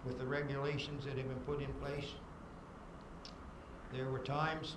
with the regulations that have been put in place. There were times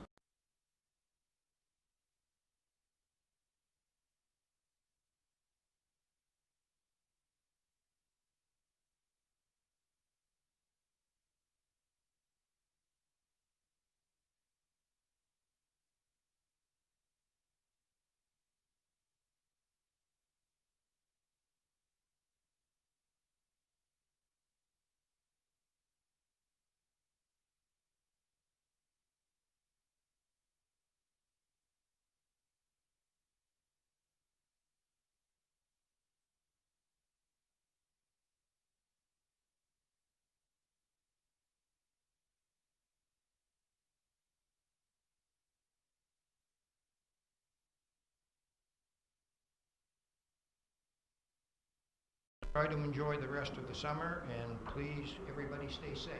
try to enjoy the rest of the summer, and please, everybody stay safe.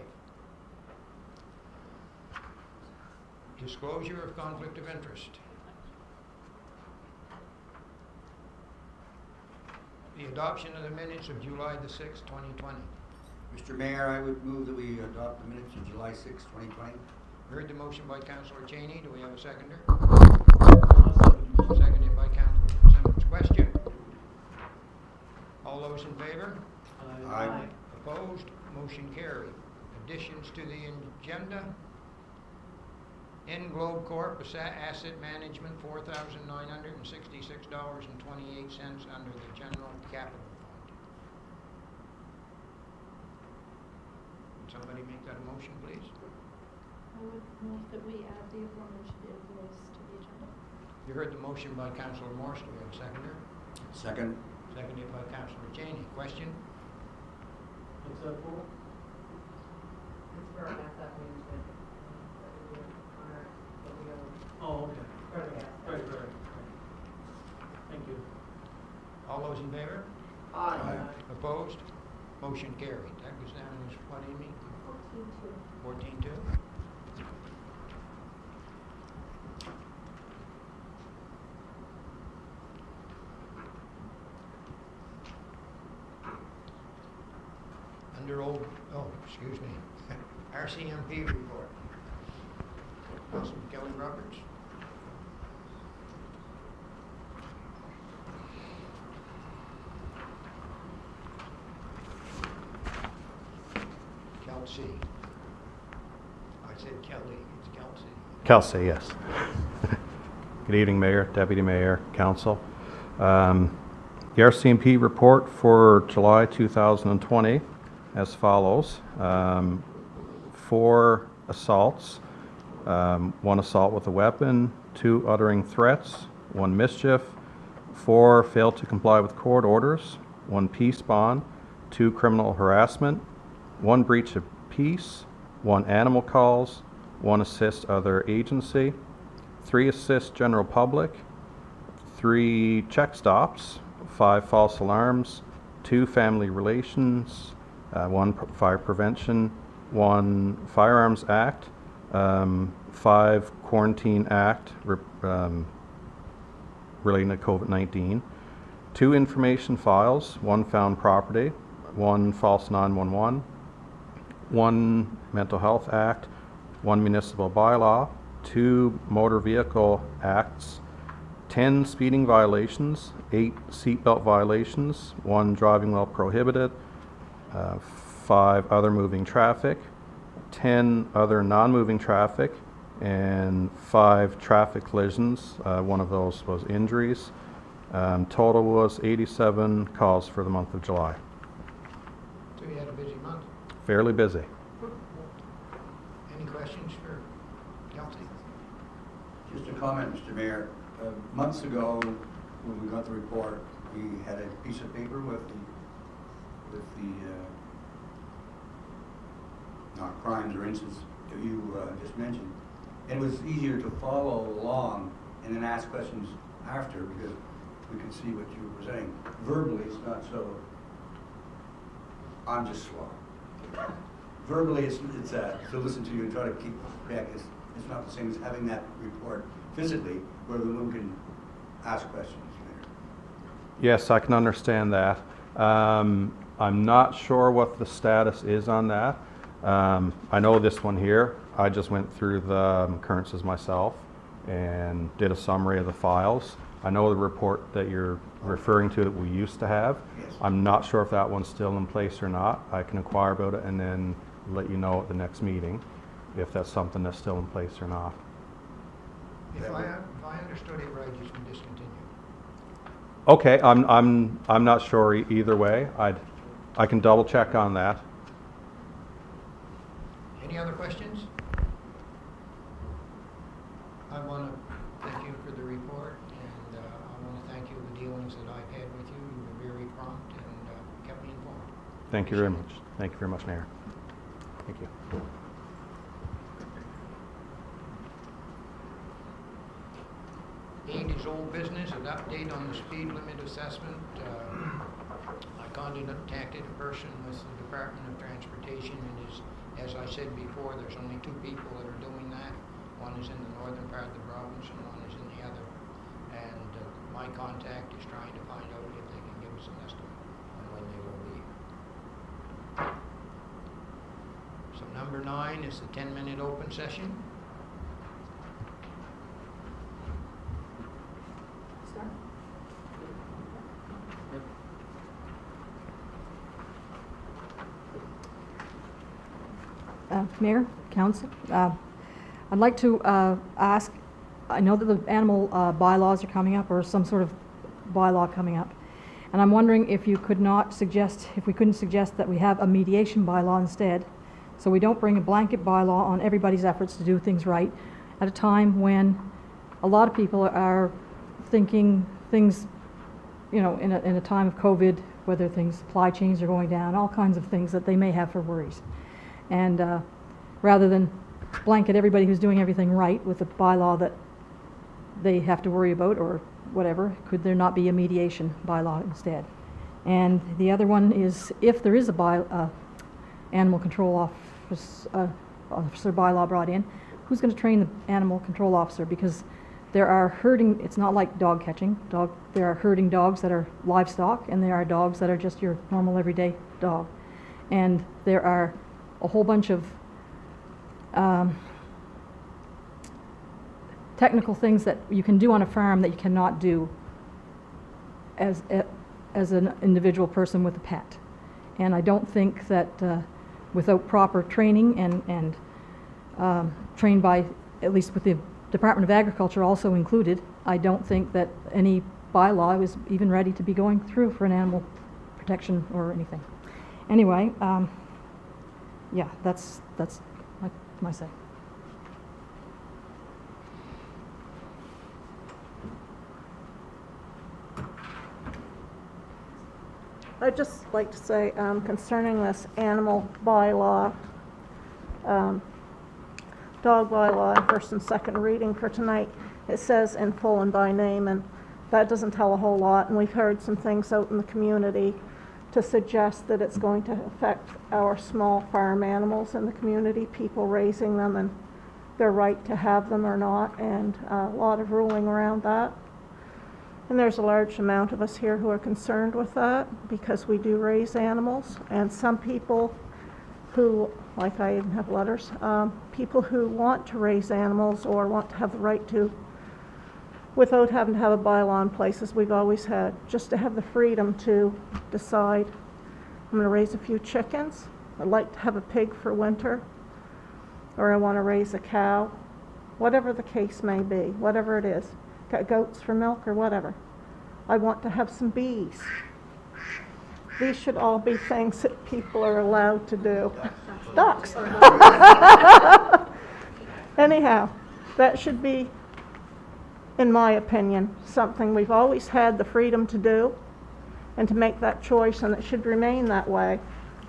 Disclosure of conflict of interest. The adoption of the minutes of July the 6th, 2020. Mr. Mayor, I would move that we adopt the minutes of July 6, 2020. Heard the motion by Councillor Cheney. Do we have a seconder? Seconded by Councillor Simmons. Question? All those in favor? Aye. Opposed? Motion carried. Additions to the agenda. Globe Corp. Asset Management, $4,966.28 under the General Capital Fund. Would somebody make that a motion, please? I would move that we add the aforementioned invoice to the agenda. You heard the motion by Councillor Morse. Do we have a seconder? Second. Seconded by Councillor Cheney. Question? What's that for? It's for our asset management that we do on our, that we own. Oh, okay. For the asset. Right. Thank you. All those in favor? Aye. Opposed? Motion carried. That goes down as what, Amy? 14-2. 14-2? Under excuse me, RCMP report. Councilman Kelly Roberts. Kelsey. I said Kelly, it's Kelsey. Kelsey, yes. Good evening, Mayor, Deputy Mayor, Council. The RCMP report for July 2020 as follows. 4 assaults, 1 assault with a weapon, 2 uttering threats, 1 mischief, 4 failed to comply with court orders, 1 peace bond, 2 criminal harassment, 1 breach of peace, 1 animal calls, 1 assist other agency, 3 assist general public, 3 check stops, 5 false alarms, 2 family relations, 1 fire prevention, 1 firearms act, 5 quarantine act relating to COVID-19, 2 information files, 1 found property, 1 false 911, 1 mental health act, 1 municipal bylaw, 2 motor vehicle acts, 10 speeding violations, 8 seatbelt violations, 1 driving while prohibited, 5 other moving traffic, 10 other non-moving traffic, and 5 traffic collisions. 1 of those was injuries. Total was 87 calls for the month of July. So you had a busy month. Fairly busy. Any questions for Kelsey? Just a comment, Mr. Mayor. Months ago, when we got the report, we had a piece of paper with the not crimes or incidents that you just mentioned. And it was easier to follow along and then ask questions after because we could see what you were saying. Verbally, it's not so. I'm just slow. Verbally, it's to listen to you and try to keep back. It's not the same as having that report physically where the room can ask questions. Yes, I can understand that. I'm not sure what the status is on that. I know this one here, I just went through the occurrences myself and did a summary of the files. I know the report that you're referring to that we used to have. Yes. I'm not sure if that one's still in place or not. I can inquire about it and then let you know at the next meeting if that's something that's still in place or not. If I understood it right, it's been discontinued. Okay, I'm not sure either way. I can double check on that. Any other questions? I want to thank you for the report, and I want to thank you for the dealings that I've had with you. You were very prompt and kept me informed. Thank you very much. Thank you very much, Mayor. Thank you. Eight is old business, an update on the speed limit assessment. I contacted a person with the Department of Transportation, and as I said before, there's only 2 people that are doing that. One is in the northern part of the province and one is in the other. And my contact is trying to find out if they can give us an estimate on when they will be. So number 9 is the 10-minute open session. Start. Mayor, Council, I'd like to ask, I know that the animal bylaws are coming up, or some sort of bylaw coming up, and I'm wondering if you could not suggest, if we couldn't suggest that we have a mediation bylaw instead, so we don't bring a blanket bylaw on everybody's efforts to do things right at a time when a lot of people are thinking things, you know, in a time of COVID, whether things, supply chains are going down, all kinds of things that they may have for worries. And rather than blanket everybody who's doing everything right with a bylaw that they have to worry about or whatever, could there not be a mediation bylaw instead? And the other one is, if there is a animal control officer bylaw brought in, who's going to train the animal control officer? Because there are herding, it's not like dog catching. There are herding dogs that are livestock, and there are dogs that are just your normal everyday dog. And there are a whole bunch of technical things that you can do on a farm that you cannot do as an individual person with a pet. And I don't think that without proper training and trained by, at least with the Department of Agriculture also included, I don't think that any bylaw is even ready to be going through for an animal protection or anything. Anyway, yeah, that's my say. I'd just like to say, concerning this animal bylaw, dog bylaw, first and second reading for tonight, it says in full and by name, and that doesn't tell a whole lot, and we've heard some things out in the community to suggest that it's going to affect our small farm animals in the community, people raising them and their right to have them or not, and a lot of ruling around that. And there's a large amount of us here who are concerned with that because we do raise animals, and some people who, like I even have letters, people who want to raise animals or want to have the right to, without having to have a bylaw in place as we've always had, just to have the freedom to decide, I'm going to raise a few chickens, I'd like to have a pig for winter, or I want to raise a cow, whatever the case may be, whatever it is, got goats for milk or whatever. I want to have some bees. These should all be things that people are allowed to do. Ducks. Anyhow, that should be, in my opinion, something we've always had the freedom to do and to make that choice, and it should remain that way.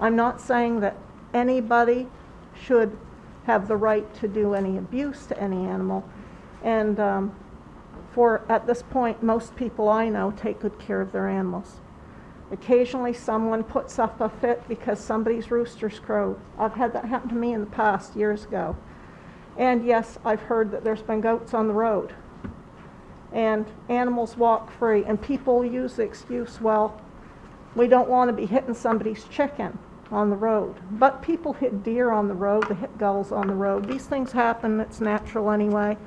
I'm not saying that anybody should have the right to do any abuse to any animal, and at this point, most people I know take good care of their animals. Occasionally someone puts up a fit because somebody's rooster's crowed. I've had that happen to me in the past, years ago. And yes, I've heard that there's been goats on the road. And animals walk free, and people use the excuse, well, We don't want to be hitting somebody's chicken on the road. But people hit deer on the road, they hit gulls on the road. These things happen, it's natural anyway.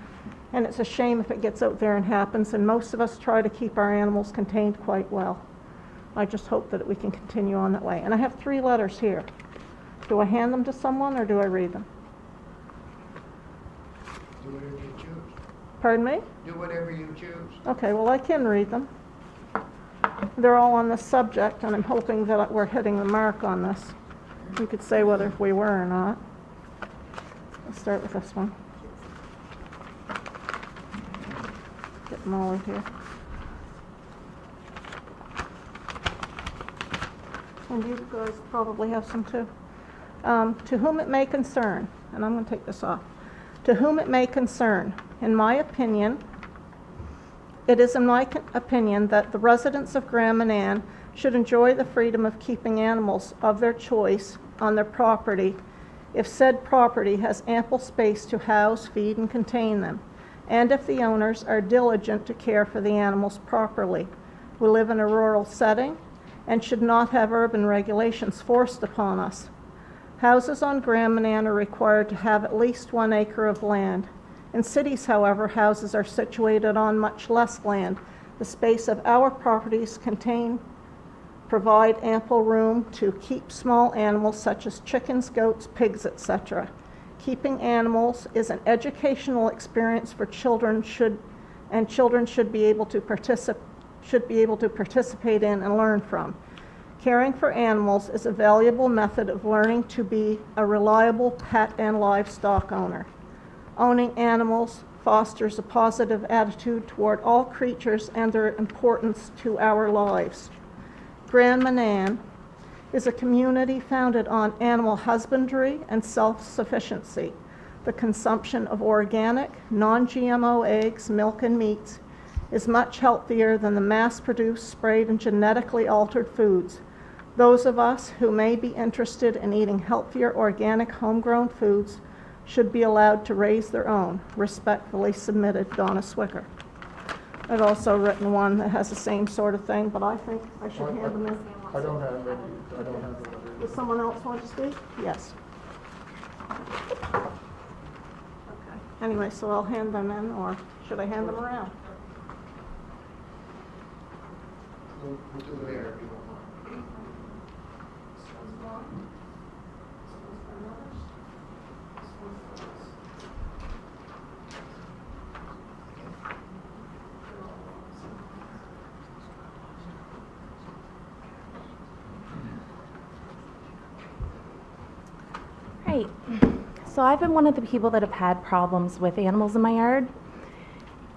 And it's a shame if it gets out there and happens, and most of us try to keep our animals contained quite well. I just hope that we can continue on that way. And I have 3 letters here. Do I hand them to someone or do I read them? Do whatever you choose. Pardon me? Do whatever you choose. Okay, well, I can read them. They're all on this subject, and I'm hoping that we're hitting the mark on this. We could say whether we were or not. Let's start with this one. Get them all in here. And you guys probably have some too. To whom it may concern, and I'm going to take this off. To whom it may concern, in my opinion, it is in my opinion that the residents of Grand Manan should enjoy the freedom of keeping animals of their choice on their property if said property has ample space to house, feed, and contain them, and if the owners are diligent to care for the animals properly. We live in a rural setting and should not have urban regulations forced upon us. Houses on Grand Manan are required to have at least 1 acre of land. In cities, however, houses are situated on much less land. The space of our properties provide ample room to keep small animals such as chickens, goats, pigs, etc. Keeping animals is an educational experience for children children should be able to participate in and learn from. Caring for animals is a valuable method of learning to be a reliable pet and livestock owner. Owning animals fosters a positive attitude toward all creatures and their importance to our lives. Grand Manan is a community founded on animal husbandry and self-sufficiency. The consumption of organic, non-GMO eggs, milk, and meats is much healthier than the mass-produced, sprayed, and genetically altered foods. Those of us who may be interested in eating healthier, organic, homegrown foods should be allowed to raise their own. Respectfully submitted, Donna Swicker. I've also written one that has the same sort of thing, but I think I should hand them in. I don't have it. I don't have the letter. Does someone else want to speak? Yes. Okay. Anyway, so I'll hand them in, or should I hand them around? We'll do it there if you want. Right. So I've been one of the people that have had problems with animals in my yard.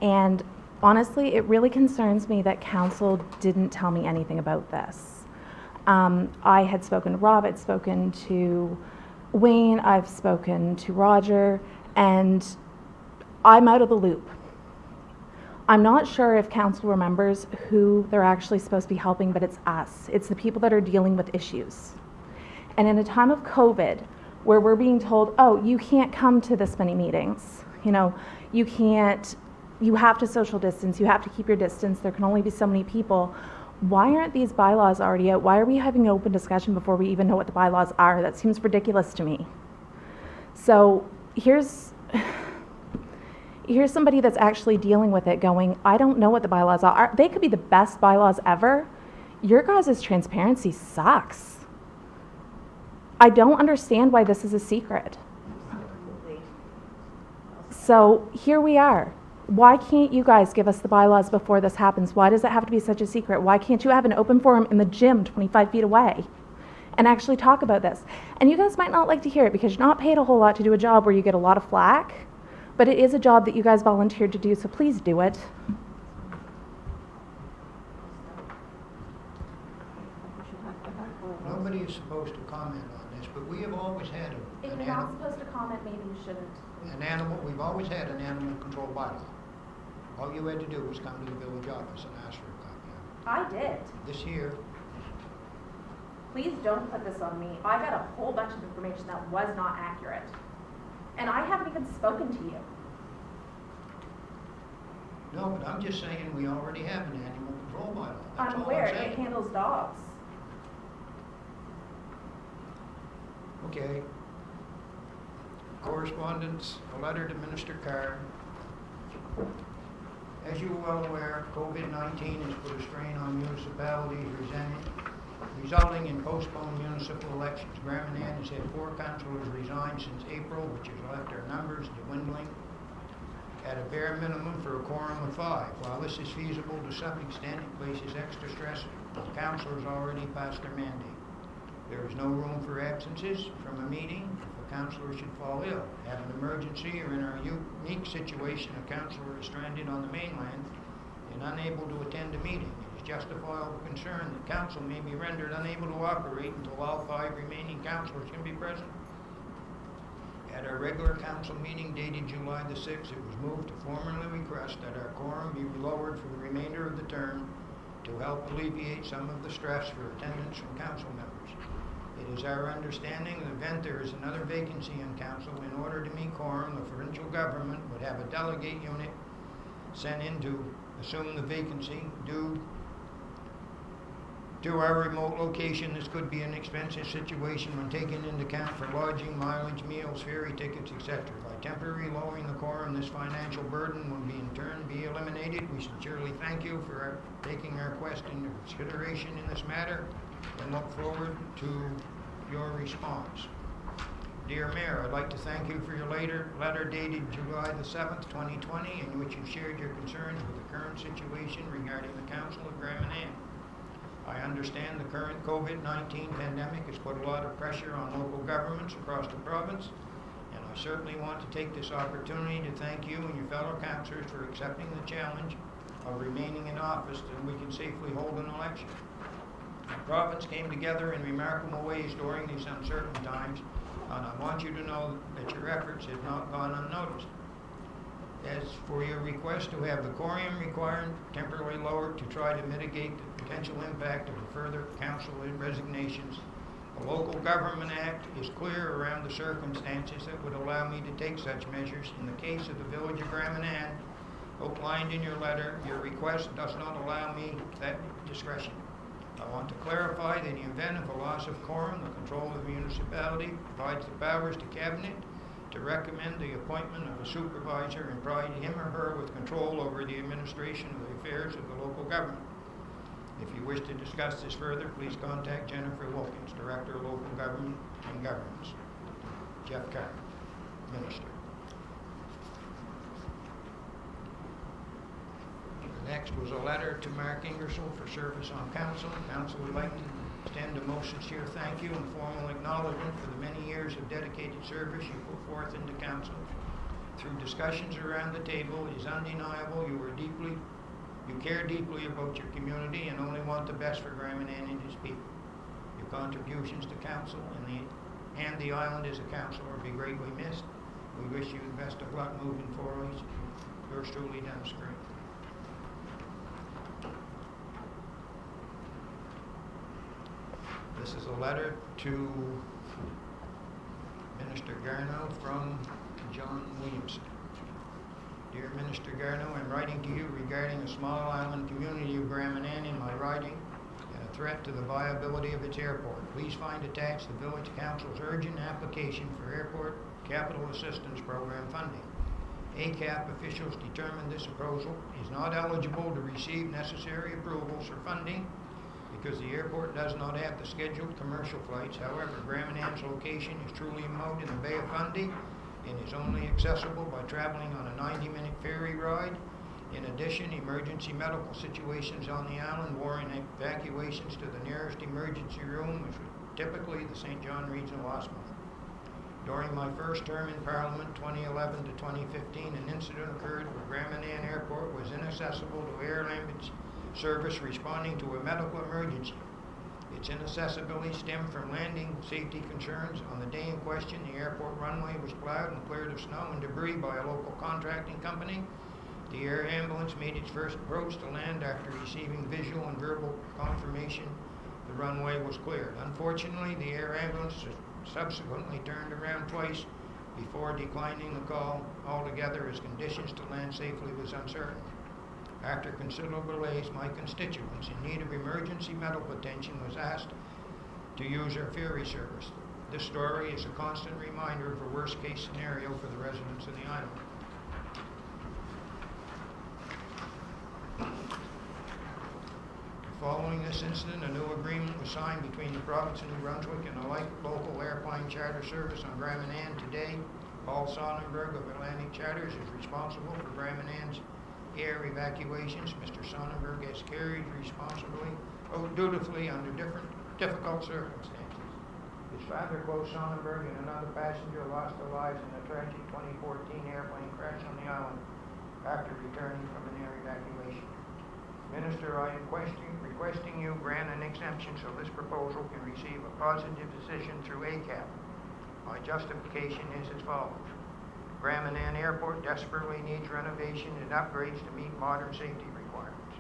And honestly, it really concerns me that council didn't tell me anything about this. I had spoken to Rob, I'd spoken to Wayne, I've spoken to Roger, and I'm out of the loop. I'm not sure if council remembers who they're actually supposed to be helping, but it's us. It's the people that are dealing with issues. And in a time of COVID, where we're being told, oh, you can't come to this many meetings, you have to social distance, you have to keep your distance, there can only be so many people. Why aren't these bylaws already out? Why are we having an open discussion before we even know what the bylaws are? That seems ridiculous to me. So here's somebody that's actually dealing with it going, I don't know what the bylaws are. They could be the best bylaws ever. Your guys' transparency sucks. I don't understand why this is a secret. So here we are. Why can't you guys give us the bylaws before this happens? Why does it have to be such a secret? Why can't you have an open forum in the gym 25 feet away and actually talk about this? And you guys might not like to hear it because you're not paid a whole lot to do a job where you get a lot of flack, but it is a job that you guys volunteered to do, so please do it. Nobody is supposed to comment on this, but we have always had If an you're not animal. supposed to comment, maybe you shouldn't. We've always had an animal control bylaw. All you had to do was come to the village office and ask for a copy of it. I did. This year, Please don't put this on me. I got a whole bunch of information that was not accurate. And I haven't even spoken to you. no, but I'm just saying we already have an animal control bylaw. That's I'm all aware I'm it saying. handles dogs. Okay. Correspondence, a letter to Minister Carr. As you are well aware, COVID-19 has put a strain on municipalities resulting in postponed municipal elections. Manan has had 4 councillors resign since April, which has left our numbers dwindling at a bare minimum for a quorum of 5. While this is feasible to some extent, it places extra stress on councillors already past their mandate. There is no room for absences from a meeting if a councillor should fall ill, have an emergency, or in our unique situation, a councillor is stranded on the mainland and unable to attend a meeting. It is justifiable concern that council may be rendered unable to operate until all 5 remaining councillors can be present. At our regular council meeting dated July the 6th, it was moved to formally request that our quorum be lowered for the remainder of the term to help alleviate some of the stress for attendance from council members. It is our understanding that in the event there is another vacancy in council, in order to meet quorum, the provincial government would have a delegate unit sent in to assume the vacancy. Due to our remote location, this could be an expensive situation when taken into account for lodging, mileage, meals, ferry tickets, etc. By temporarily lowering the quorum, this financial burden will be in turn be eliminated. We sincerely thank you for taking our request into consideration in this matter and look forward to your response. Dear Mayor, I'd like to thank you for your letter dated July the 7th, 2020, in which you shared your concerns with the current situation regarding the Council of Manan. I understand the current COVID-19 pandemic has put a lot of pressure on local governments across the province, and I certainly want to take this opportunity to thank you and your fellow councillors for accepting the challenge of remaining in office until we can safely hold an election. The province came together in remarkable ways during these uncertain times, and I want you to know that your efforts have not gone unnoticed. As for your request to have the quorum required temporarily lowered to try to mitigate the potential impact of the further council resignations, the Local Government Act is clear around the circumstances that would allow me to take such measures. In the case of the village of Manan, outlined in your letter, your request does not allow me that discretion. I want to clarify that in the event of a loss of quorum, the control of the municipality provides the powers to cabinet to recommend the appointment of a supervisor and provide him or her with control over the administration of the affairs of the local government. If you wish to discuss this further, please contact Jennifer Wilkins, Director of Local Government and Governance. Jeff Carr, Minister. Next was a letter to Mark Ingersoll for service on council. Council would like to extend a most sincere thank you and formal acknowledgement for the many years of dedicated service you put forth into council. Through discussions around the table, it is undeniable you care deeply about your community and only want the best for Manan and his people. Your contributions to council and the island as a council will be greatly missed. We wish you the best of luck moving forward. Yours truly, Dennis Green. This is a letter to Minister Garneau from John Williamson. Dear Minister Garneau, I'm writing to you regarding a small island community of Manan in my writing and a threat to the viability of its airport. Please find attached the Village Council's urgent application for Airport Capital Assistance Program funding. ACAP officials determined this proposal is not eligible to receive necessary approvals for funding because the airport does not have the scheduled commercial flights. However, Manan's location is truly remote in the Bay of Fundy and is only accessible by traveling on a 90-minute ferry ride. In addition, emergency medical situations on the island warrant evacuations to the nearest emergency room, which was typically the St. John Regional Hospital. During my first term in Parliament, 2011 to 2015, an incident occurred where Manan Airport was inaccessible to air ambulance service responding to a medical emergency. Its inaccessibility stemmed from landing safety concerns. On the day in question, the airport runway was plowed and cleared of snow and debris by a local contracting company. The air ambulance made its first approach to land after receiving visual and verbal confirmation the runway was cleared. Unfortunately, the air ambulance subsequently turned around twice before declining the call altogether as conditions to land safely was uncertain. After considerable delays, my constituents in need of emergency medical attention was asked to use our ferry service. This story is a constant reminder of a worst-case scenario for the residents of the island. Following this incident, a new agreement was signed between the province of New Brunswick and a local airplane charter service on Grand Manan today. Paul Sonnenberg of Atlantic Charters is responsible for Grand Manan's air evacuations. Mr. Sonnenberg has carried dutifully under difficult circumstances. His father, Claude Sonnenberg, and another passenger lost their lives in a tragic 2014 airplane crash on the island after returning from an air evacuation. Minister, I am requesting you grant an exemption so this proposal can receive a positive decision through ACAP. My justification is as follows. Grand Manan Airport desperately needs renovation and upgrades to meet modern safety requirements.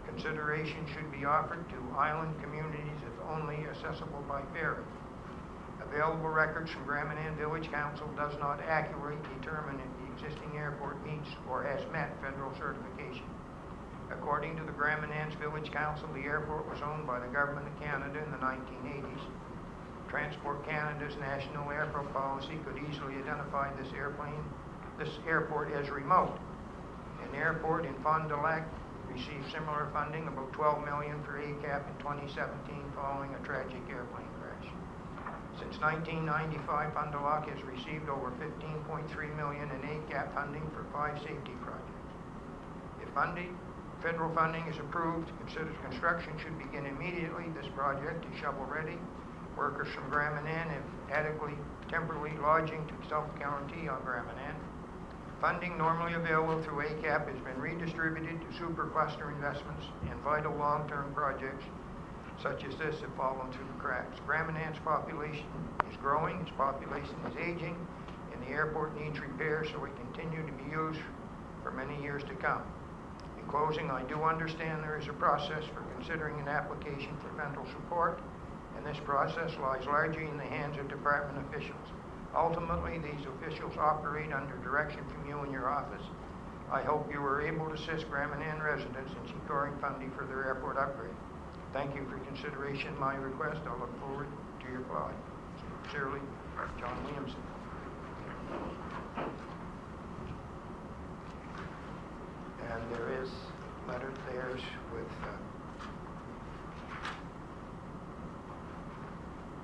Consideration should be offered to island communities if only accessible by ferry. Available records from Grand Manan Village Council does not accurately determine if the existing airport meets or has met federal certification. According to the Grand Manan's Village Council, the airport was owned by the Government of Canada in the 1980s. Transport Canada's national airport policy could easily identify this airport as remote. An airport in Fond du Lac received similar funding, about $12 million for ACAP in 2017 following a tragic airplane crash. Since 1995, Fond du Lac has received over $15.3 million in ACAP funding for 5 safety projects. If federal funding is approved, construction should begin immediately. This project is shovel-ready. Workers from Grand Manan have adequately temporary lodging to self-guarantee on Grand Manan. Funding normally available through ACAP has been redistributed to supercluster investments and vital long-term projects such as this have fallen through the cracks. Grand Manan's population is growing, its population is aging, and the airport needs repairs so it can continue to be used for many years to come. In closing, I do understand there is a process for considering an application for federal support, and this process lies largely in the hands of department officials. Ultimately, these officials operate under direction from you and your office. I hope you are able to assist Grand Manan residents in securing funding for their airport upgrade. Thank you for consideration of my request. I look forward to your reply. Sincerely, John Williamson. And there is letter theirs with,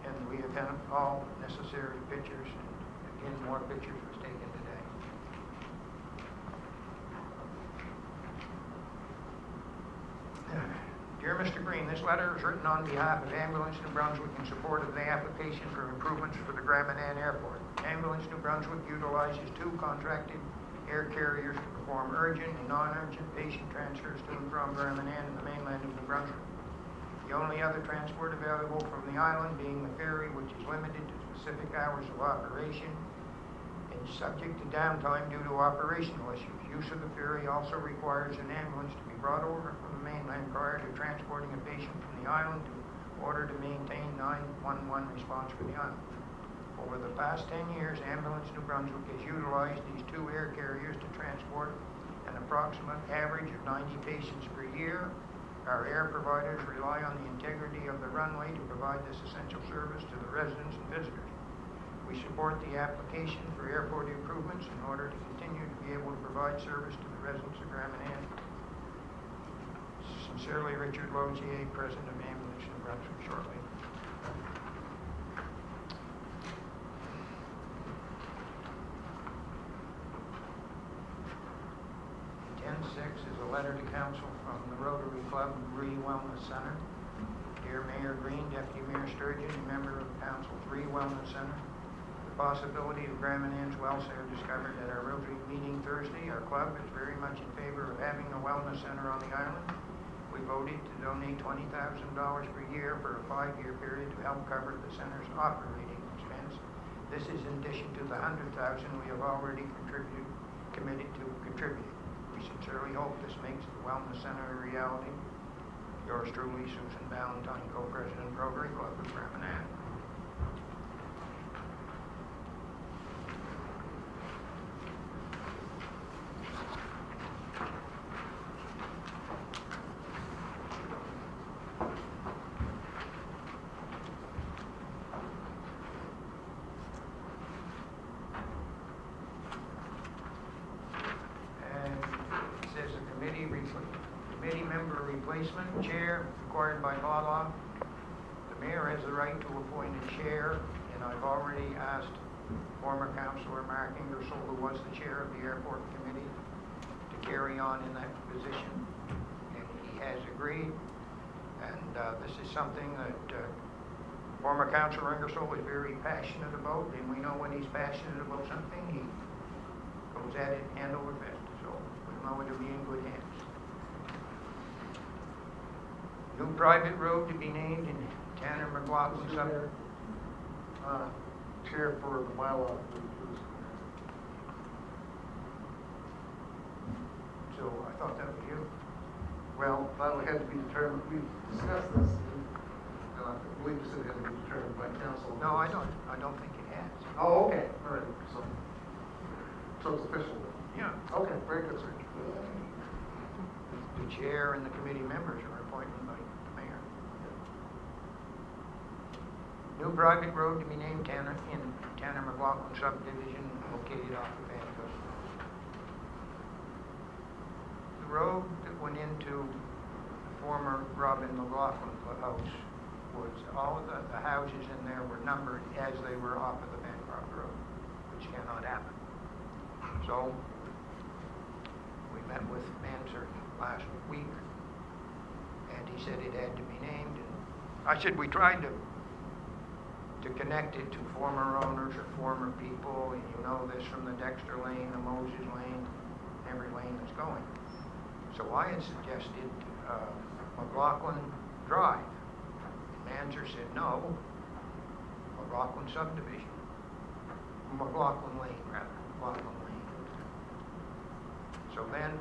and we have had all necessary pictures, and again, more pictures was taken today. Dear Mr. Green, this letter is written on behalf of Ambulance New Brunswick in support of the application for improvements for the Grand Manan Airport. Ambulance New Brunswick utilizes 2 contracted air carriers to perform urgent and non-urgent patient transfers to and from Grand Manan and the mainland of New Brunswick. The only other transport available from the island being the ferry, which is limited to specific hours of operation and subject to downtime due to operational issues. Use of the ferry also requires an ambulance to be brought over from the mainland prior to transporting a patient from the island in order to maintain 911 response for the island. Over the past 10 years, Ambulance New Brunswick has utilized these 2 air carriers to transport an approximate average of 90 patients per year. Our air providers rely on the integrity of the runway to provide this essential service to the residents and visitors. We support the application for airport improvements in order to continue to be able to provide service to the residents of Grand Manan. Sincerely, Richard Lozier, President of Ambulance New Brunswick, shortly. 10-6 is a letter to council from the Rotary Club Re-Wellness Center. Dear Mayor Green, Deputy Mayor Sturgeon, and member of council's Re-Wellness Center, the possibility of Grand Manan's welfare discovered at our Rotary meeting Thursday. Our club is very much in favor of having a wellness center on the island. We voted to donate $20,000 per year for a 5-year period to help cover the center's operating expense. This is in addition to the $100,000 we have already committed to contribute. We sincerely hope this makes the Wellness Center a reality. Yours truly, Susan Valentine, Co-President, Rotary Club of Grand Manan. replacement chair required by bylaw. The mayor has the right to appoint a chair, and I've already asked former councillor Mark Ingersoll, who was the chair of the airport committee, to carry on in that position, and he has agreed. And this is something that former councillor Ingersoll is very passionate about, and we know when he's passionate about something, he goes at it hand over fist. So we know it'll be in good hands. New private road to be named in Tanner McLaughlin Mr. sub. Mayor, Chair for the bylaw, please. So I thought that was you. Well, that would have to be determined, we discussed this, and I believe this had to be determined by council. No, I don't think it has. Oh, okay, all right, so it's official then. Yeah. Okay, very good, sir. The chair and the committee members are appointed by the mayor. New private road to be named Tanner McLaughlin subdivision located off of Vancouver. The road that went into the former Robin McLaughlin house was, all of the houses in there were numbered as they were off of the Bancroft Road, which cannot happen. So, we met with Mansard last week, and he said it had to be named, and I said we tried to connect it to former owners or former people, and you know this from the Dexter Lane, the Moses Lane, every lane that's going. So I had suggested McLaughlin Drive. Mansard said no, McLaughlin subdivision. McLaughlin Lane, rather, McLaughlin Lane. So then,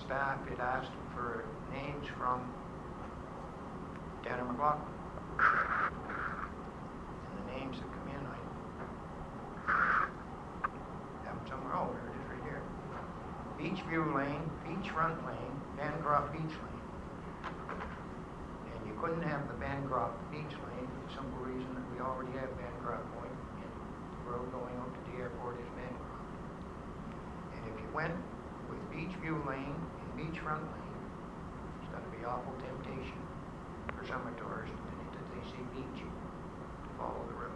staff had asked for names from Tanner McLaughlin. And the names that come in, I have them somewhere. Oh, there it is right here. Beachview Lane, Beachfront Lane, Bancroft Beach Lane. And you couldn't have the Bancroft Beach Lane for the simple reason that we already have Bancroft Point, and the road going out to the airport is Bancroft. And if you went with Beachview Lane and Beachfront Lane, it's going to be awful temptation for summer tourists that they see beach to follow the road.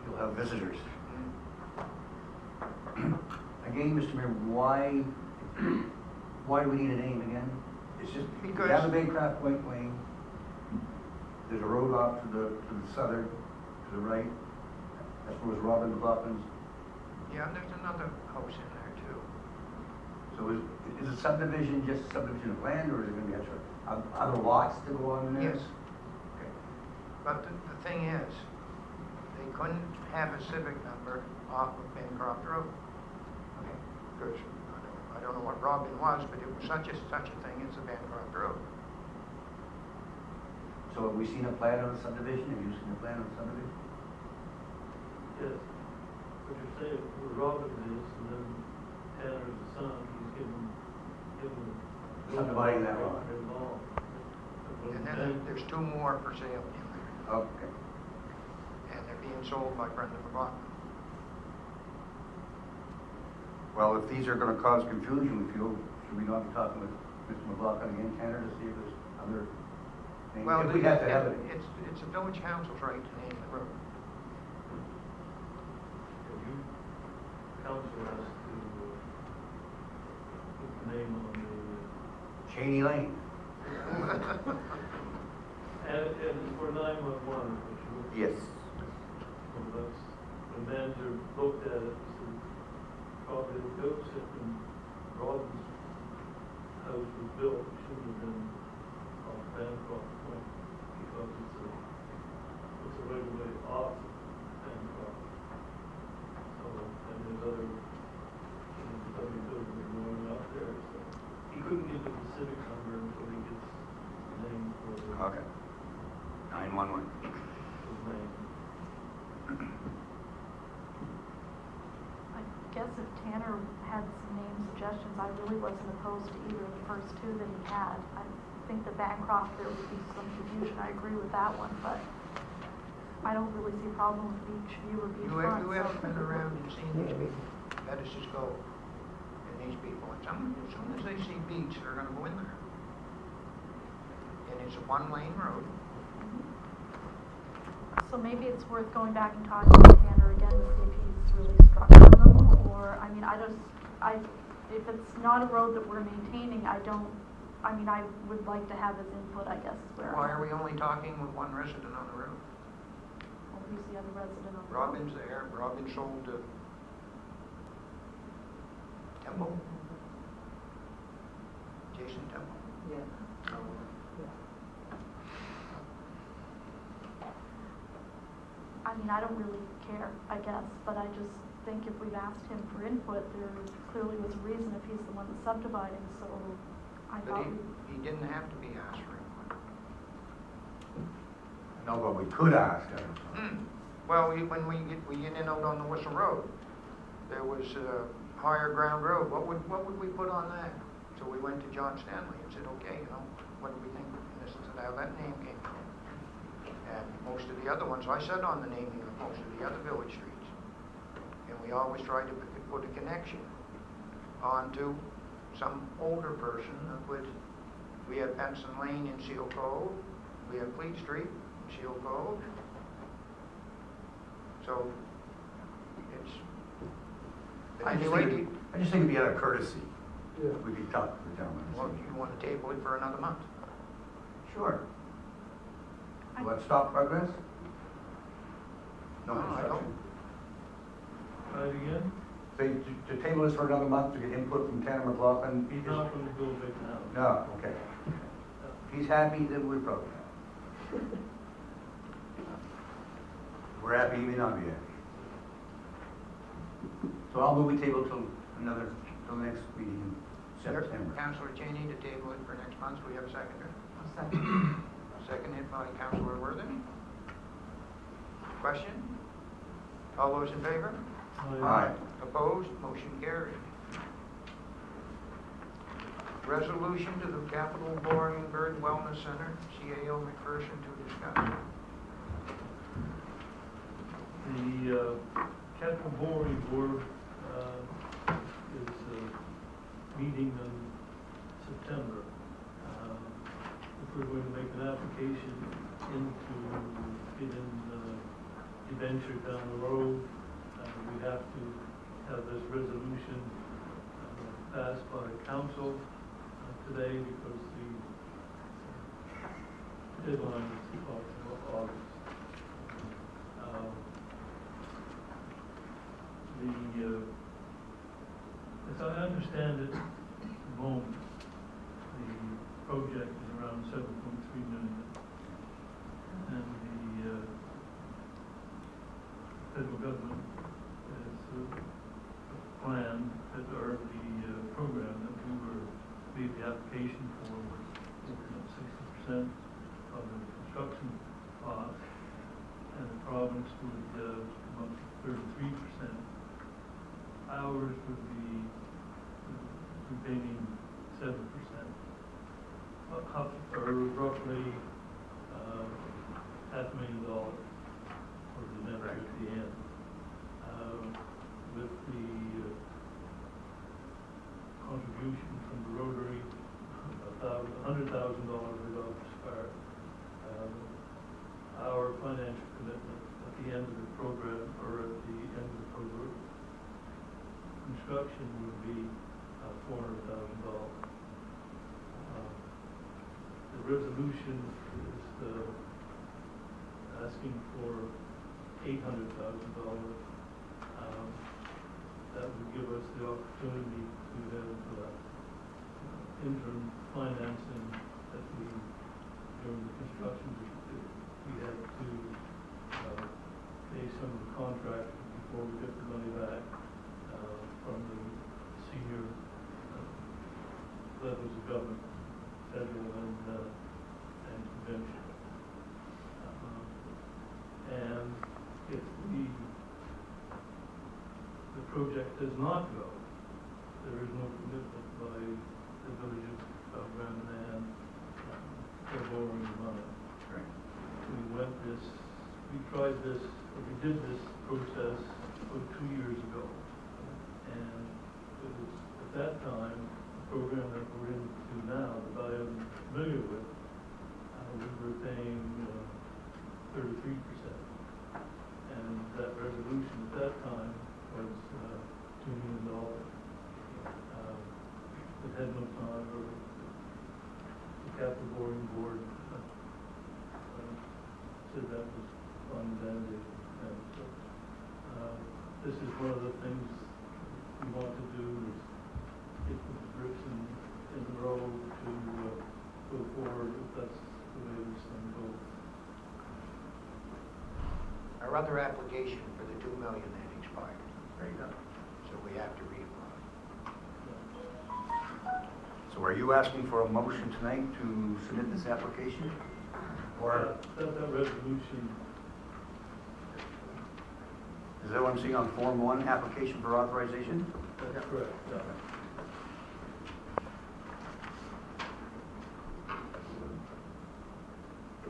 You'll have visitors. Again, Mr. Mayor, why do we need a name again? It's just, Because- we have a Bancroft Point Lane, there's a road off to the southern, to the right, that's where was Robin McLaughlin's. Yeah, and there's another house in there too. So is a subdivision just a subdivision of land, or is it gonna be extra, other lots to go on in there? Yes. Okay. But the thing is, they couldn't have a civic number off of Bancroft Road. Okay. Because I don't know what Robin was, but it was such a thing as the Bancroft Road. So have we seen a plan of the subdivision? Have you seen a plan of the subdivision? Yes, what you're saying, where Robin is, and then Tanner's the son, he's given. Subdividing that lot. Involved. And then there's two more for sale in there, Okay. and they're being sold by Brenda McLaughlin. Well, if these are gonna cause confusion, we feel, should we not be talking with Mr. McLaughlin again, Tanner, to see if there's other names? Well, If we have to have it. it's the village council's right to name the road. You, council has to put the name on Cheney Lane. and for 911, which was. Yes. Well, that's, the manager looked at it, said, probably the goats had been, Robin's house was built, it shouldn't have been off Bancroft Point, because it's a right of way off Bancroft. So, and there's other, other buildings going out there, so he couldn't get to the civic number until he gets the name for the, Okay. 911. his name. I guess if Tanner had some name suggestions, I really wasn't opposed to either of the first two that he had. I think the Bancroft, there would be some confusion, I agree with that one, but I don't really see a problem with Beachview or Beachfront. You haven't been around and seen these people. Let us just go. these people. And as soon as they see beach, they're gonna go in there. And it's a one-lane road. So maybe it's worth going back and talking to Tanner again to see if he's really struck on them, or, I mean, if it's not a road that we're maintaining, I would like to have his input, I guess, is where. Why are we only talking with one resident on the road? Well, who's the other resident on the road? Robin's there, Robin sold to Temple. Jason Temple. Yeah. So, I mean, I don't really care, I guess, but I just think if we've asked him for input, there clearly was a reason if he's the one that's subdividing, so I but thought he didn't have to be asked for input. No, but we could ask him. Well, when we get in out on the Whistle Road, there was a higher ground road. What would we put on that? So we went to John Stanley and said, okay, what do we think? And this is how that name came from. And most of the other ones, I said on the naming of most of the other village streets. And we always tried to put a connection onto some older person that would, we have Benson Lane in Seal Cove, we have Fleet Street in Seal Cove. So, it's, but I just anyway, think it'd be out of courtesy. Yeah. We could talk to the gentleman. well, you want to table it for another month? Sure. Let's stop progress? No No, I don't. construction. Try it again? Say, to table this for another month to get input from Tanner McLaughlin. He's not gonna go big now. No, okay. If he's happy, then we're probably happy. We're happy, he may not be happy. So I'll move we table till the next meeting in September. Councillor Cheney to table it for next month. We have a seconder. I'll second. Seconded by Councillor Worthing. Question? All those in favor? Aye. Opposed? Motion carried. Resolution to the Capital Boring Bird Wellness Center, CAO McPherson to discuss. The Capital Board is meeting in September. If we're going to make an application into get in the venture down the road, we have to have this resolution passed by council today because the deadline is August. As I understand it, at the moment, the project is around 7.3 million. And the federal government has a plan or the program that we made the application for was looking at 60% of the construction cost, and the province would come up to 33%. Ours would be remaining 7%, or roughly $500,000 for the net at the end. With the contribution from the Rotary, $100,000 right off the start. Our financial commitment at the end of the program, or at the end of the program, construction would be $400,000. The resolution is asking for $800,000. That would give us the opportunity to have interim financing that during the construction, we had to pay some of the contractors before we get the money back from the senior levels of government, federal and convention. And if the project does not go, there is no commitment by the village of Manan for borrowing the money. Right. We did this process about 2 years ago, and it was a that time, the program that we're into now, that I am familiar with, we were paying 33%. And that resolution at that time was $2 million. It had no time, or the capital borrowing board said that was unbanded. And so, this is one of the things we want to do, is get the bricks in the road to go forward, if that's the way this thing goes. Our other application for the 2 million had expired, There you go. so we have to reapply. So are you asking for a motion tonight to submit this application? Or That resolution, is that what I'm seeing on Form 1, application for authorization? that's correct. Yeah.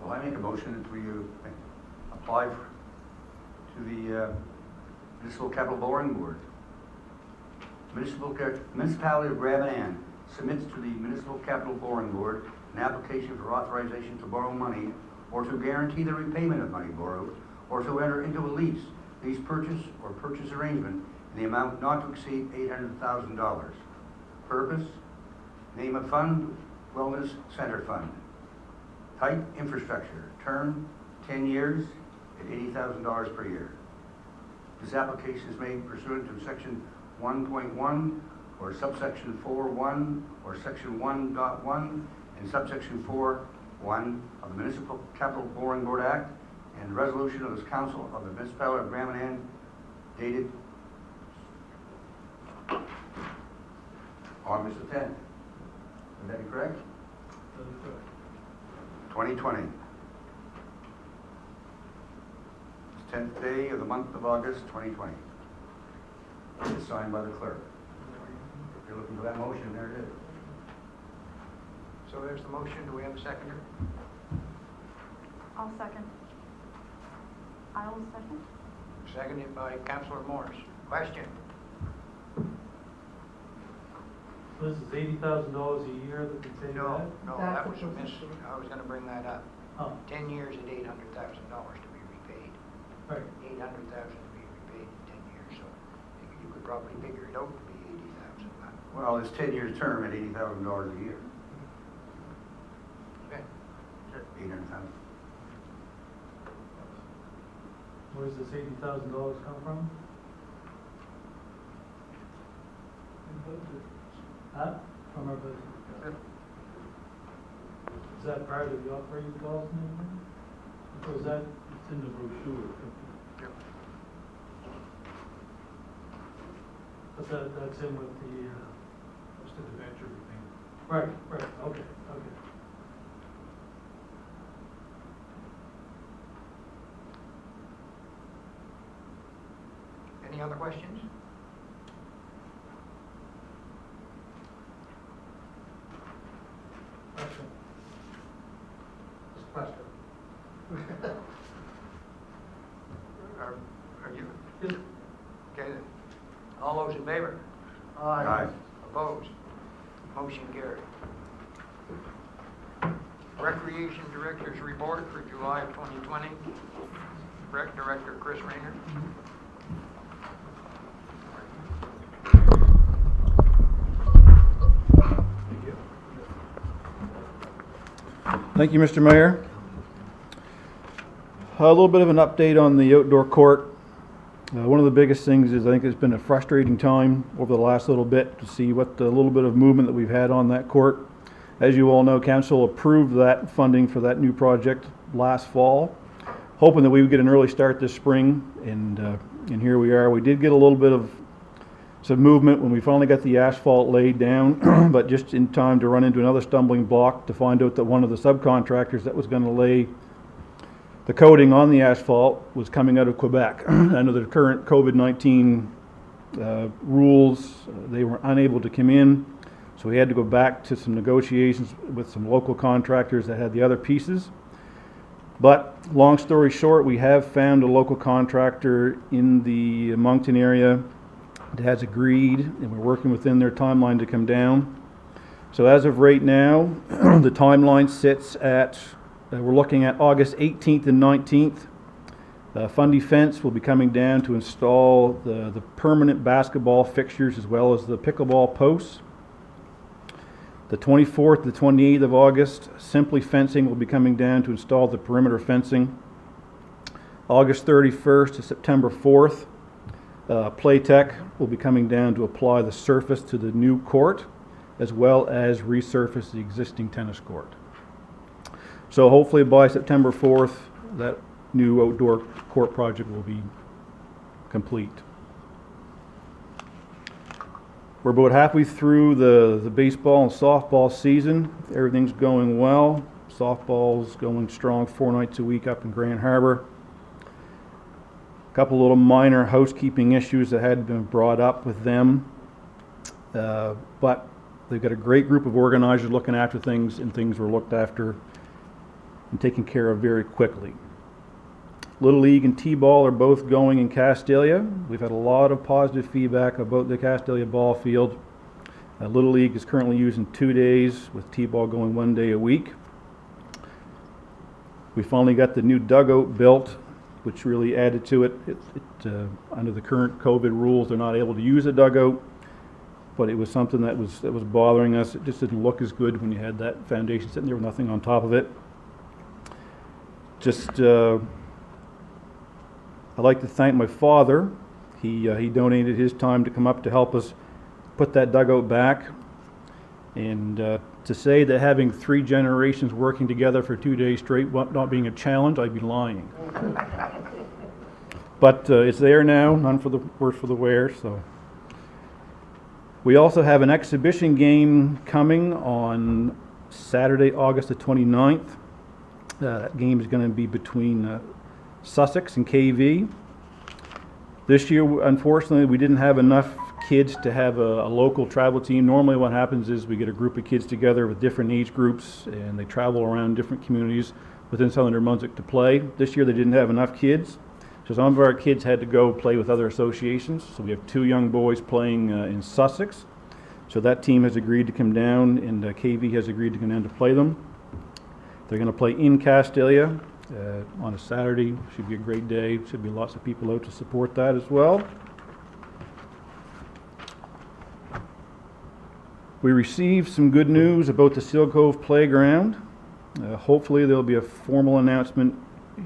Well, I make a motion that we apply to the Municipal Capital Borrowing Board. Municipality of Manan submits to the Municipal Capital Borrowing Board an application for authorization to borrow money or to guarantee the repayment of money borrowed or to enter into a lease purchase or purchase arrangement in the amount not to exceed $800,000. Purpose, name of fund, Wellness Center Fund. Type, infrastructure. Term, 10 years at $80,000 per year. This application is made pursuant to section 1.1 or subsection 4.1 or section 1.1 and subsection 4.1 of the Municipal Capital Borrowing Board Act and resolution of this council of the Municipality of Manan dated August the 10th. Would that be correct? That is correct. 2020. It's 10th day of the month of August, 2020. It's signed by the clerk. If you're looking for that motion, there it is. So there's the motion. Do we have a seconder? I'll second. I will second. Seconded by Councillor Morris. Question? So this is $80,000 a year that we pay No, back? no, That's that was a what miss. this is. I was gonna bring that up. Oh, 10 years at $800,000 to be repaid. right. 800,000 to be repaid in 10 years, so you could probably figure it out to be 80,000. Well, it's 10 years term at $80,000 a year. Okay. 800,000. Where does this $80,000 come from? Huh? From our budget. Is that part of the operating cost and everything? Because that, it's in the brochure. Yep. But that's in with the, Just a debenture repayment. right, okay. Any other questions? Question. Just a question. Are you? Yes. Okay then. All those in favor? Aye. Opposed? Motion carried. Recreation Director's Report for July of 2020. Rec Director Chris Rayner. Thank you, Mr. Mayor. A little bit of an update on the outdoor court. One of the biggest things is I think it's been a frustrating time over the last little bit to see what the little bit of movement that we've had on that court. As you all know, council approved that funding for that new project last fall, hoping that we would get an early start this spring, and here we are. We did get a little bit of some movement when we finally got the asphalt laid down, but just in time to run into another stumbling block to find out that one of the subcontractors that was going to lay the coating on the asphalt was coming out of Quebec. Under the current COVID-19 rules, they were unable to come in, so we had to go back to some negotiations with some local contractors that had the other pieces. But long story short, we have found a local contractor in the Moncton area has agreed, and we're working within their timeline to come down. So as of right now, the timeline sits at, we're looking at August 18th and 19th. Fundy Fence will be coming down to install the permanent basketball fixtures as well as the pickleball posts. The 24th to the 28th of August, Simply Fencing will be coming down to install the perimeter fencing. August 31st to September 4th, Playtech will be coming down to apply the surface to the new court as well as resurface the existing tennis court. So hopefully by September 4th, that new outdoor court project will be complete. We're about halfway through the baseball and softball season. Everything's going well. Softball's going strong 4 nights a week up in Grand Harbor. A couple little minor housekeeping issues that had been brought up with them. But they've got a great group of organizers looking after things, and things were looked after and taken care of very quickly. Little League and T-ball are both going in Castalia. We've had a lot of positive feedback about the Castalia ball field. Little League is currently using 2 days, with T-ball going 1 day a week. We finally got the new dugout built, which really added to it. Under the current COVID rules, they're not able to use a dugout, but it was something that was bothering us. It just didn't look as good when you had that foundation sitting there with nothing on top of it. I'd like to thank my father. He donated his time to come up to help us put that dugout back. And to say that having 3 generations working together for 2 days straight not being a challenge, I'd be lying. But it's there now, none for the worse for the wear. So we also have an exhibition game coming on Saturday, August the 29th. That game is going to be between Sussex and KV. This year, unfortunately, we didn't have enough kids to have a local travel team. Normally what happens is we get a group of kids together with different age groups, and they travel around different communities within Southern New Brunswick to play. This year they didn't have enough kids, so some of our kids had to go play with other associations. So we have 2 young boys playing in Sussex. So that team has agreed to come down, and KV has agreed to come down to play them. They're going to play in Castalia on a Saturday. Should be a great day. Should be lots of people out to support that as well. We received some good news about the Seal Cove Playground. Hopefully there'll be a formal announcement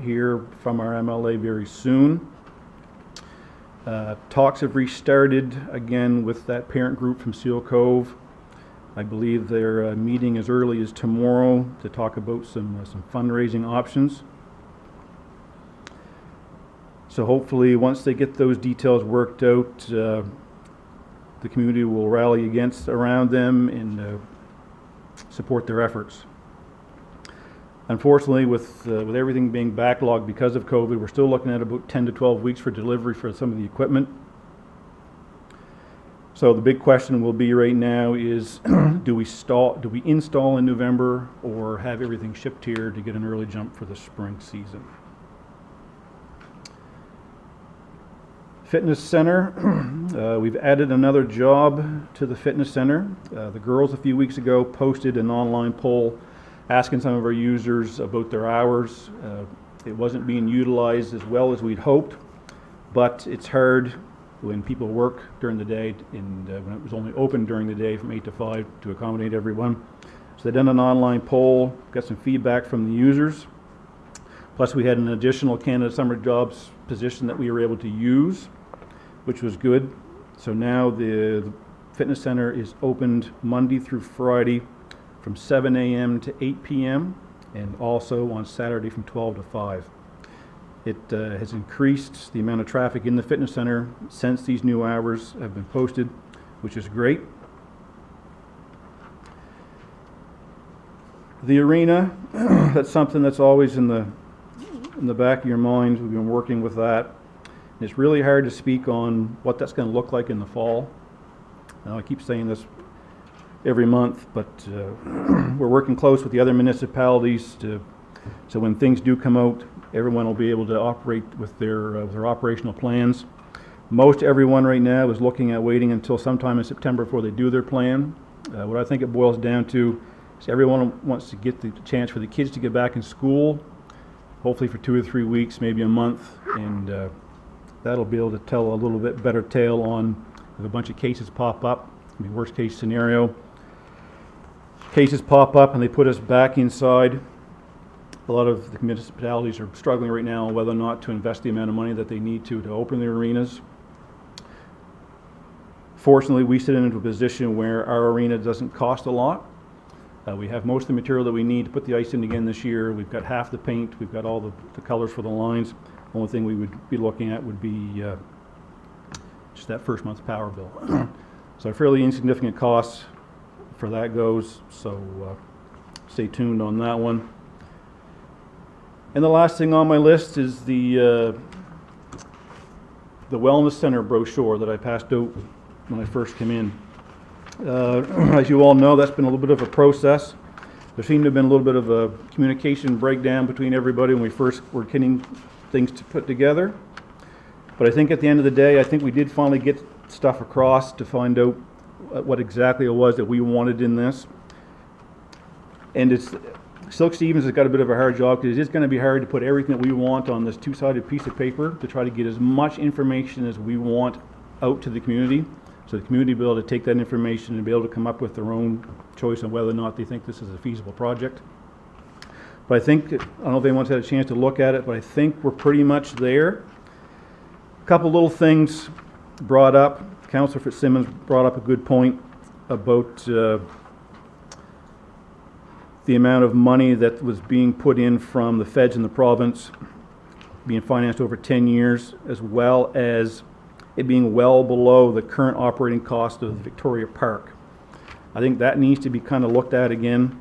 here from our MLA very soon. Talks have restarted again with that parent group from Seal Cove. I believe they're meeting as early as tomorrow to talk about some fundraising options. So hopefully once they get those details worked out, the community will rally around them and support their efforts. Unfortunately, with everything being backlogged because of COVID, we're still looking at about 10 to 12 weeks for delivery for some of the equipment. So the big question will be right now is, do we install in November or have everything shipped here to get an early jump for the spring season? Fitness Center, we've added another job to the Fitness Center. The girls a few weeks ago posted an online poll asking some of our users about their hours. It wasn't being utilized as well as we'd hoped, but it's hard when people work during the day and when it was only open during the day from 8 to 5 to accommodate everyone. So they done an online poll, got some feedback from the users. Plus we had an additional Canada Summer Jobs position that we were able to use, which was good. So now the Fitness Center is opened Monday through Friday from 7 a.m. to 8 p.m. and also on Saturday from 12 to 5. It has increased the amount of traffic in the Fitness Center since these new hours have been posted, which is great. The arena, that's something that's always in the back of your mind. We've been working with that. And it's really hard to speak on what that's going to look like in the fall. I keep saying this every month, but we're working close with the other municipalities so when things do come out, everyone will be able to operate with their operational plans. Most everyone right now is looking at waiting until sometime in September before they do their plan. What I think it boils down to is everyone wants to get the chance for the kids to get back in school, hopefully for 2 or 3 weeks, maybe a month, and that'll be able to tell a little bit better tale on if a bunch of cases pop up. I mean, worst case scenario, cases pop up and they put us back inside. A lot of the municipalities are struggling right now on whether or not to invest the amount of money that they need to open their arenas. Fortunately, we sit into a position where our arena doesn't cost a lot. We have most of the material that we need to put the ice in again this year. We've got half the paint. We've got all the colors for the lines. The only thing we would be looking at would be just that first month's power bill. So fairly insignificant costs for that goes. So stay tuned on that one. And the last thing on my list is the Wellness Center brochure that I passed out when I first came in. As you all know, that's been a little bit of a process. There seemed to have been a little bit of a communication breakdown between everybody when we first were getting things to put together. But I think at the end of the day, I think we did finally get stuff across to find out what exactly it was that we wanted in this. And Silk Stevens has got a bit of a hard job because it is going to be hard to put everything that we want on this two-sided piece of paper to try to get as much information as we want out to the community. So the community will be able to take that information and be able to come up with their own choice on whether or not they think this is a feasible project. But I think, I don't know if anyone's had a chance to look at it, but I think we're pretty much there. A couple little things brought up. Councillor Fitzsimmons brought up a good point about the amount of money that was being put in from the feds in the province, being financed over 10 years, as well as it being well below the current operating cost of Victoria Park. I think that needs to be kind of looked at again.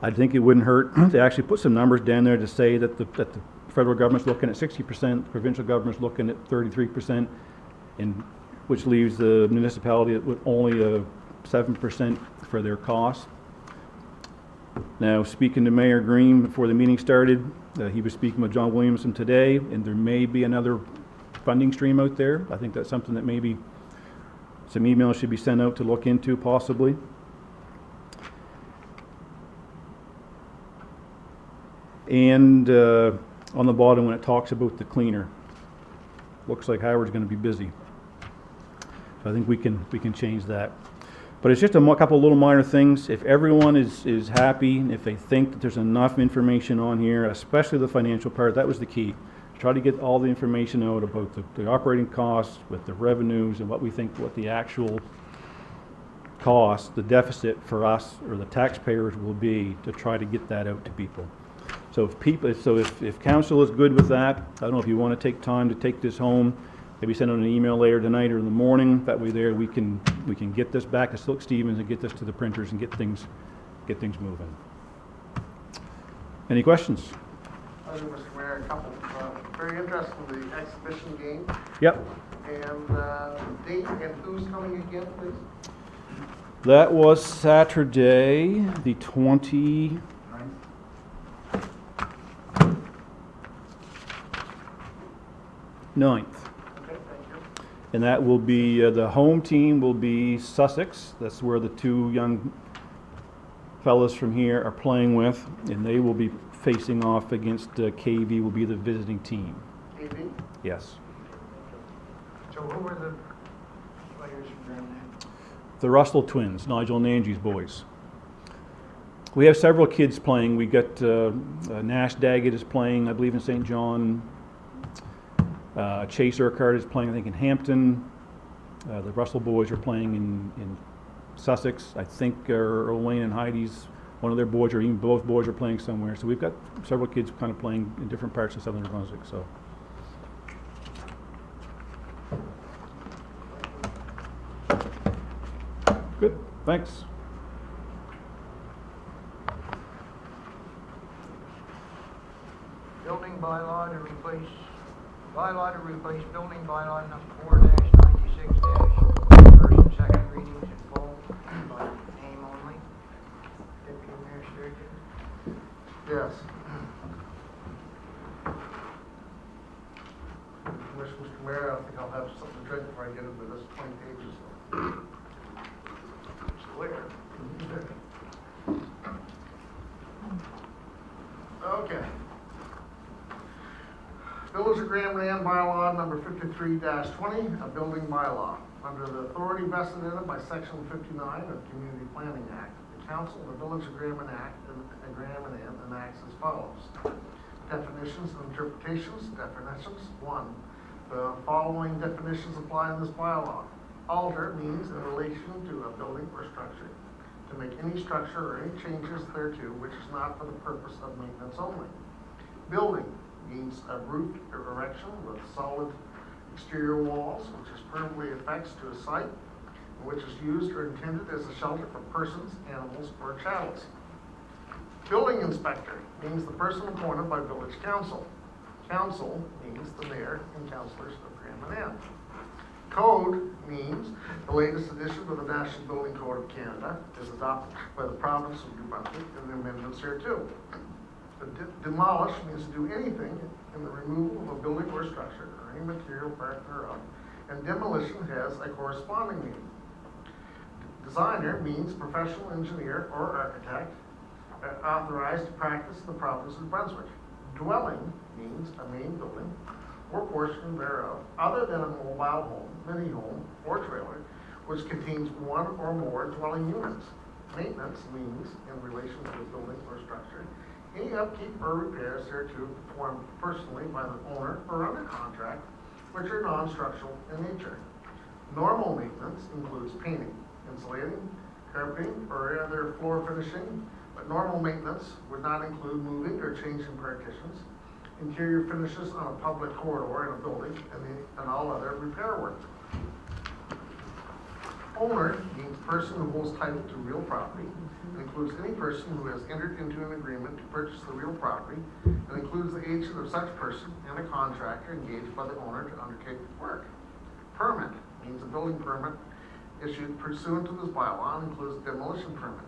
I think it wouldn't hurt to actually put some numbers down there to say that the federal government's looking at 60%, the provincial government's looking at 33%, and which leaves the municipality with only 7% for their costs. Now, speaking to Mayor Green before the meeting started, he was speaking with John Williamson today, and there may be another funding stream out there. I think that's something that maybe some emails should be sent out to look into possibly. And on the bottom when it talks about the cleaner, looks like Howard's going to be busy. So I think we can change that. But it's just a couple little minor things. If everyone is happy, if they think that there's enough information on here, especially the financial part, that was the key. Try to get all the information out about the operating costs with the revenues and what we think what the actual cost, the deficit for us or the taxpayers will be to try to get that out to people. So if council is good with that, I don't know if you want to take time to take this home, maybe send out an email later tonight or in the morning. That way there we can get this back to Silk Stevens and get this to the printers and get things moving. Any questions? I think, Mr. Mayor, a couple, very interesting, the exhibition game. Yep. And date and who's coming again, please? That was Saturday, the 29th. Okay, thank you. And that will be, the home team will be Sussex. That's where the two young fellas from here are playing with, and they will be facing off against KV, will be the visiting team. AV? Yes. So who were the players from that? The Russell twins, Nigel and Angie's boys. We have several kids playing. We got Nash Daggett is playing, I believe, in St. John. Chase Urquhart is playing, I think, in Hampton. The Russell boys are playing in Sussex. I think Earl Wayne and Heidi's, one of their boys, or even both boys, are playing somewhere. So we've got several kids kind of playing in different parts of Southern New Brunswick. So. Good, thanks. Building bylaw to replace building bylaw number 4-96- first and second readings in full by name only. Deputy Mayor Sturgeon. Yes. wish, Mr. Mayor, I think I'll have something to drink before I get into this 20 pages. Still there. Okay. Village of Grand Manan bylaw number 53-20, a building bylaw. Under the authority vested in it by section 59 of the Community Planning Act, the council of the Village of Grand Manan enacts as follows. Definitions and interpretations. Definitions. 1. The following definitions apply in this bylaw. Alter means in relation to a building or structure. To make any structure or any changes thereto which is not for the purpose of maintenance only. Building means a roofed erection with solid exterior walls, which is permanently affixed to a site, and which is used or intended as a shelter for persons, animals, or chattels. Building inspector means the person appointed by village council. Council means the mayor and councilors of Grand Manan. Code means the latest edition of the National Building Code of Canada is adopted by the province of New Brunswick and the amendments thereto. Demolish means to do anything in the removal of a building or structure or any material part thereof, and demolition has a corresponding meaning. Designer means professional engineer or architect authorized to practice in the province of Brunswick. Dwelling means a main building or portion thereof, other than a mobile home, mini home, or trailer, which contains one or more dwelling units. Maintenance means, in relation to the building or structure, any upkeep or repairs thereto performed personally by the owner or under contract, which are non-structural in nature. Normal maintenance includes painting, insulating, carpeting, or other floor finishing, but normal maintenance would not include moving or changing partitions, interior finishes on a public corridor in a building, and all other repair work. Owner means person who holds title to real property, and includes any person who has entered into an agreement to purchase the real property, and includes the agent of such person and a contractor engaged by the owner to undertake the work. Permit means a building permit issued pursuant to this bylaw and includes demolition permit.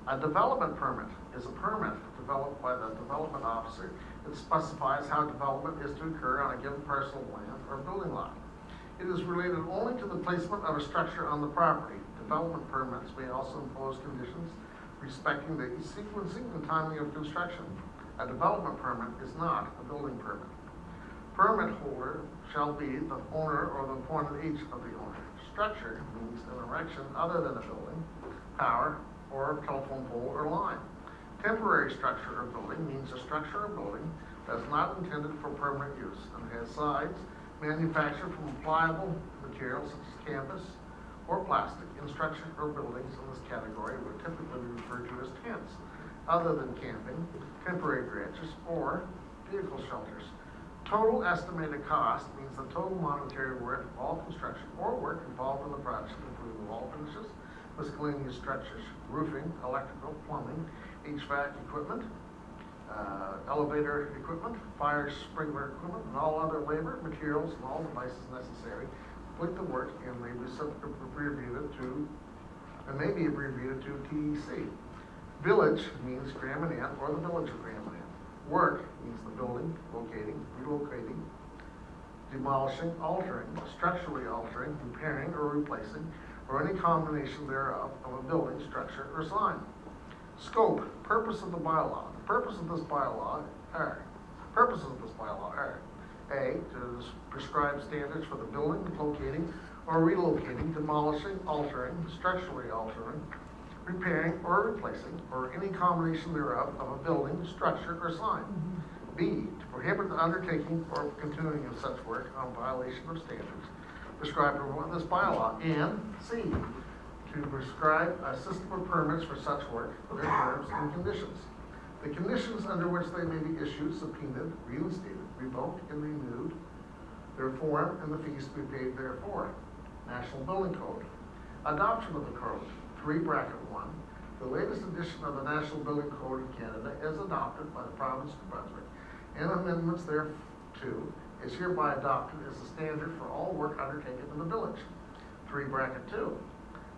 A development permit is a permit developed by the development officer. It specifies how development is to occur on a given parcel of land or building lot. It is related only to the placement of a structure on the property. Development permits may also impose conditions respecting the sequencing and timing of construction. A development permit is not a building permit. Permit holder shall be the owner or the appointed agent of the owner. Structure means an erection other than a building, tower, or telephone pole or line. Temporary structure or building means a structure or building that is not intended for permanent use and has sides manufactured from pliable materials such as canvas or plastic. In structures or buildings in this category would typically be referred to as tents, other than camping, temporary branches, or vehicle shelters. Total estimated cost means the total monetary worth of all construction or work involved in the project, including wall finishes, miscellaneous structures, roofing, electrical, plumbing, HVAC equipment, elevator equipment, fire sprinkler equipment, and all other labor, materials, and all devices necessary to complete the work, and may be abbreviated to TEC. Village means Grand Manan or the Village of Grand Manan. Work means the building, locating, relocating, demolishing, altering, structurally altering, repairing, or replacing, or any combination thereof of a building, structure, or sign. Scope, purpose of the bylaw. The purposes of this bylaw are A, to prescribe standards for the building, locating, or relocating, demolishing, altering, structurally altering, repairing, or replacing, or any combination thereof of a building, structure, or sign. B, to prohibit the undertaking or continuing of such work on violation of standards prescribed in this bylaw. And C, to prescribe a system of permits for such work, their terms and conditions. The conditions under which they may be issued, subpoenaed, reinstated, revoked, and renewed, their form, and the fees to be paid therefor. National Building Code. Adoption of the code. 3(1). The latest edition of the National Building Code of Canada is adopted by the province of New Brunswick, and amendments thereto is hereby adopted as the standard for all work undertaken in the village. 3(2).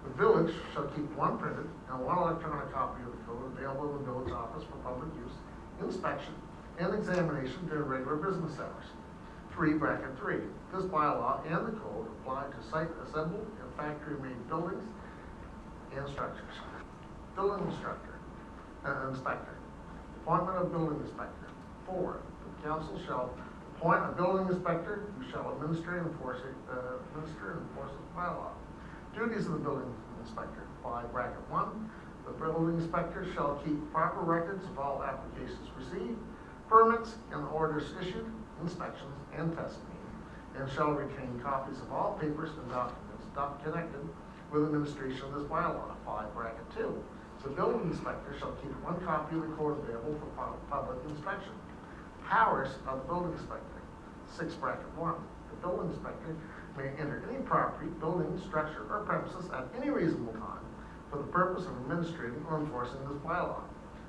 The village shall keep one printed and one electronic copy of the code available in the village office for public use, inspection, and examination during regular business hours. 3(3). This bylaw and the code apply to site assembled and factory-made buildings and structures. Building inspector. Appointment of building inspector. 4, the council shall appoint a building inspector who shall administer and enforce the bylaw. Duties of the building inspector. 5(1), the building inspector shall keep proper records of all applications received, permits and orders issued, inspections and testing, and shall retain copies of all papers and documents not connected with administration of this bylaw. 5(2), the building inspector shall keep 1 copy of the code available for public inspection. Powers of the building inspector. 6(1), the building inspector may enter any property, building, structure, or premises at any reasonable time for the purpose of administrating or enforcing this bylaw.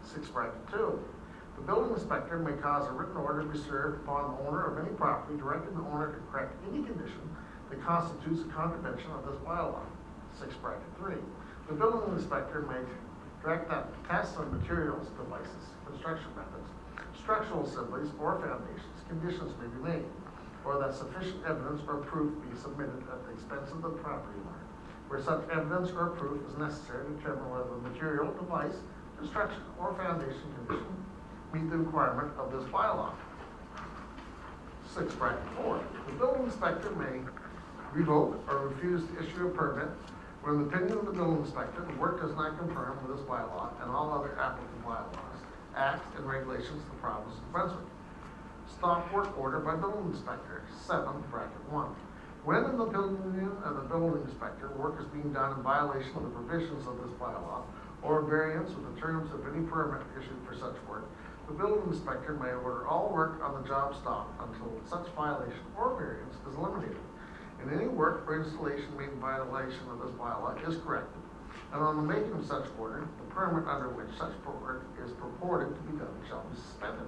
6(2), the building inspector may cause a written order to be served upon the owner of any property directing the owner to correct any condition that constitutes a contravention of this bylaw. 6(3), the building inspector may direct that tests on materials, devices, construction methods, structural assemblies, or foundations, conditions may be made, or that sufficient evidence or proof be submitted at the expense of the property owner, where such evidence or proof is necessary to determine whether the material, device, construction, or foundation condition meet the requirement of this bylaw. 6(4), the building inspector may revoke or refuse to issue a permit when, in the opinion of the building inspector, the work does not conform with this bylaw and all other applicable bylaws, acts, and regulations of the province of New Brunswick. Stop work order by building inspector. 7(1). When in the opinion of the building inspector, work is being done in violation of the provisions of this bylaw or in variance with the terms of any permit issued for such work, the building inspector may order all work on the job stopped until such violation or variance is eliminated, and any work or installation made in violation of this bylaw is corrected, and on the making of such order, the permit under which such work is purported to be done shall be suspended.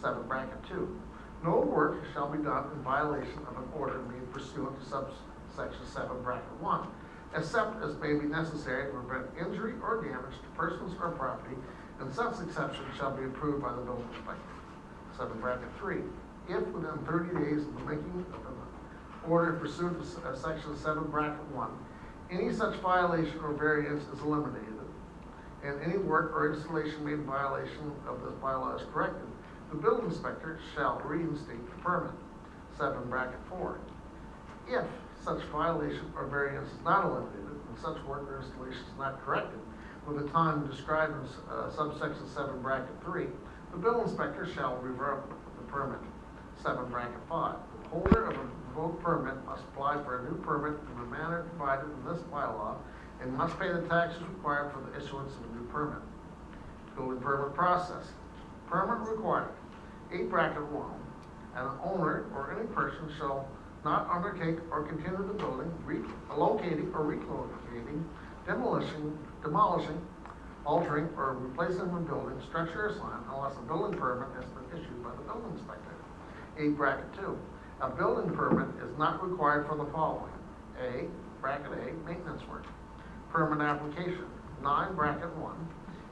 7(2). No work shall be done in violation of an order made pursuant to subsection 7(1), except as may be necessary to prevent injury or damage to persons or property, and such exception shall be approved by the building inspector. 7(3). If within 30 days of the making of an order pursuant to section 7(1), any such violation or variance is eliminated, and any work or installation made in violation of this bylaw is corrected, the building inspector shall reinstate the permit. 7(4). If such violation or variance is not eliminated, and such work or installation is not corrected with the time described in subsection 7(3), the building inspector shall revoke the permit. 7(5). The holder of a revoked permit must apply for a new permit in the manner provided in this bylaw and must pay the taxes required for the issuance of a new permit. Building permit process. Permit required. 8(1). An owner or any person shall not undertake or continue the building, locating or relocating, demolishing, altering, or replacing a building, structure, or sign unless a building permit has been issued by the building inspector. 8(2). A building permit is not required for the following. A, maintenance work. Permit application. 9(1).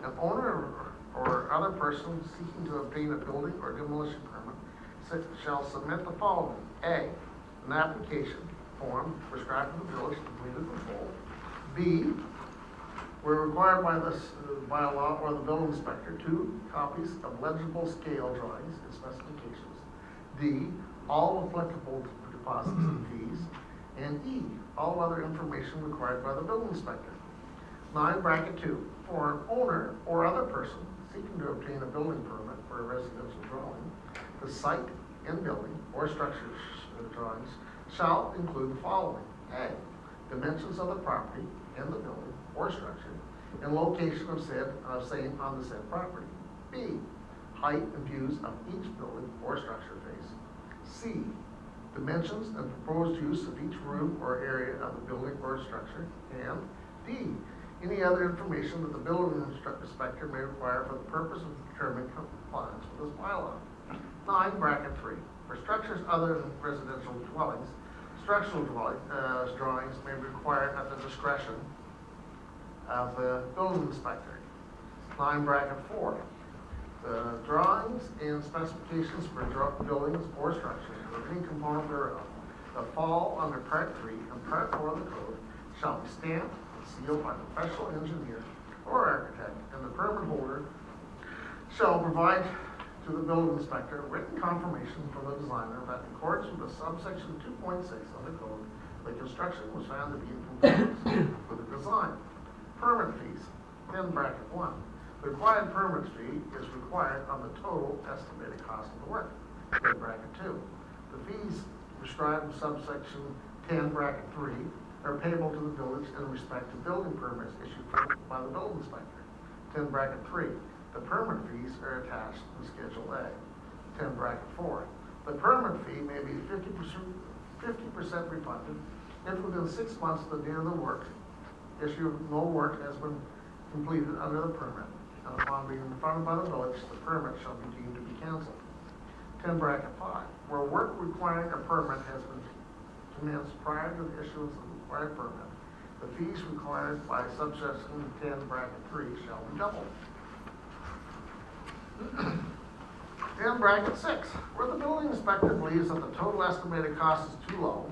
An owner or other person seeking to obtain a building or demolition permit shall submit the following. A, an application form prescribed in the village completed in full. B, where required by this bylaw or the building inspector, 2 copies of legible scale drawings and specifications. D, all applicable deposits and fees. And E, all other information required by the building inspector. 9(2). For an owner or other person seeking to obtain a building permit for a residential dwelling, the site and building or structure drawings shall include the following. A, dimensions of the property and the building or structure and location of same on the said property. B, height and views of each building or structure face. C, dimensions and proposed use of each room or area of the building or structure. And D, any other information that the building inspector may require for the purpose of determining compliance with this bylaw. 9(3). For structures other than residential dwellings, structural drawings may be required at the discretion of the building inspector. 9(4). The drawings and specifications for buildings or structures or any component thereof that fall under Part 3 and Part 4 of the code shall be stamped and sealed by a professional engineer or architect, and the permit holder shall provide to the building inspector written confirmation from the designer that in accordance with the subsection 2.6 of the code, the construction was found to be in compliance with the design. Permit fees, in bracket 1. The required permit fee is required on the total estimated cost of the work, in bracket 2. The fees prescribed in subsection 10, bracket 3, are payable to the village in respect to building permits issued by the building inspector. 10, bracket 3. The permit fees are attached in Schedule A. 10, bracket 4. The permit fee may be 50% refunded if within 6 months of the date of the work, no work has been completed under the permit, and upon being refunded by the village, the permit shall be deemed to be canceled. 10, bracket 5. Where work requiring a permit has been commenced prior to the issuance of the required permit, the fees required by subsection 10, bracket 3 shall be doubled. 10, bracket 6. Where the building inspector believes that the total estimated cost is too low,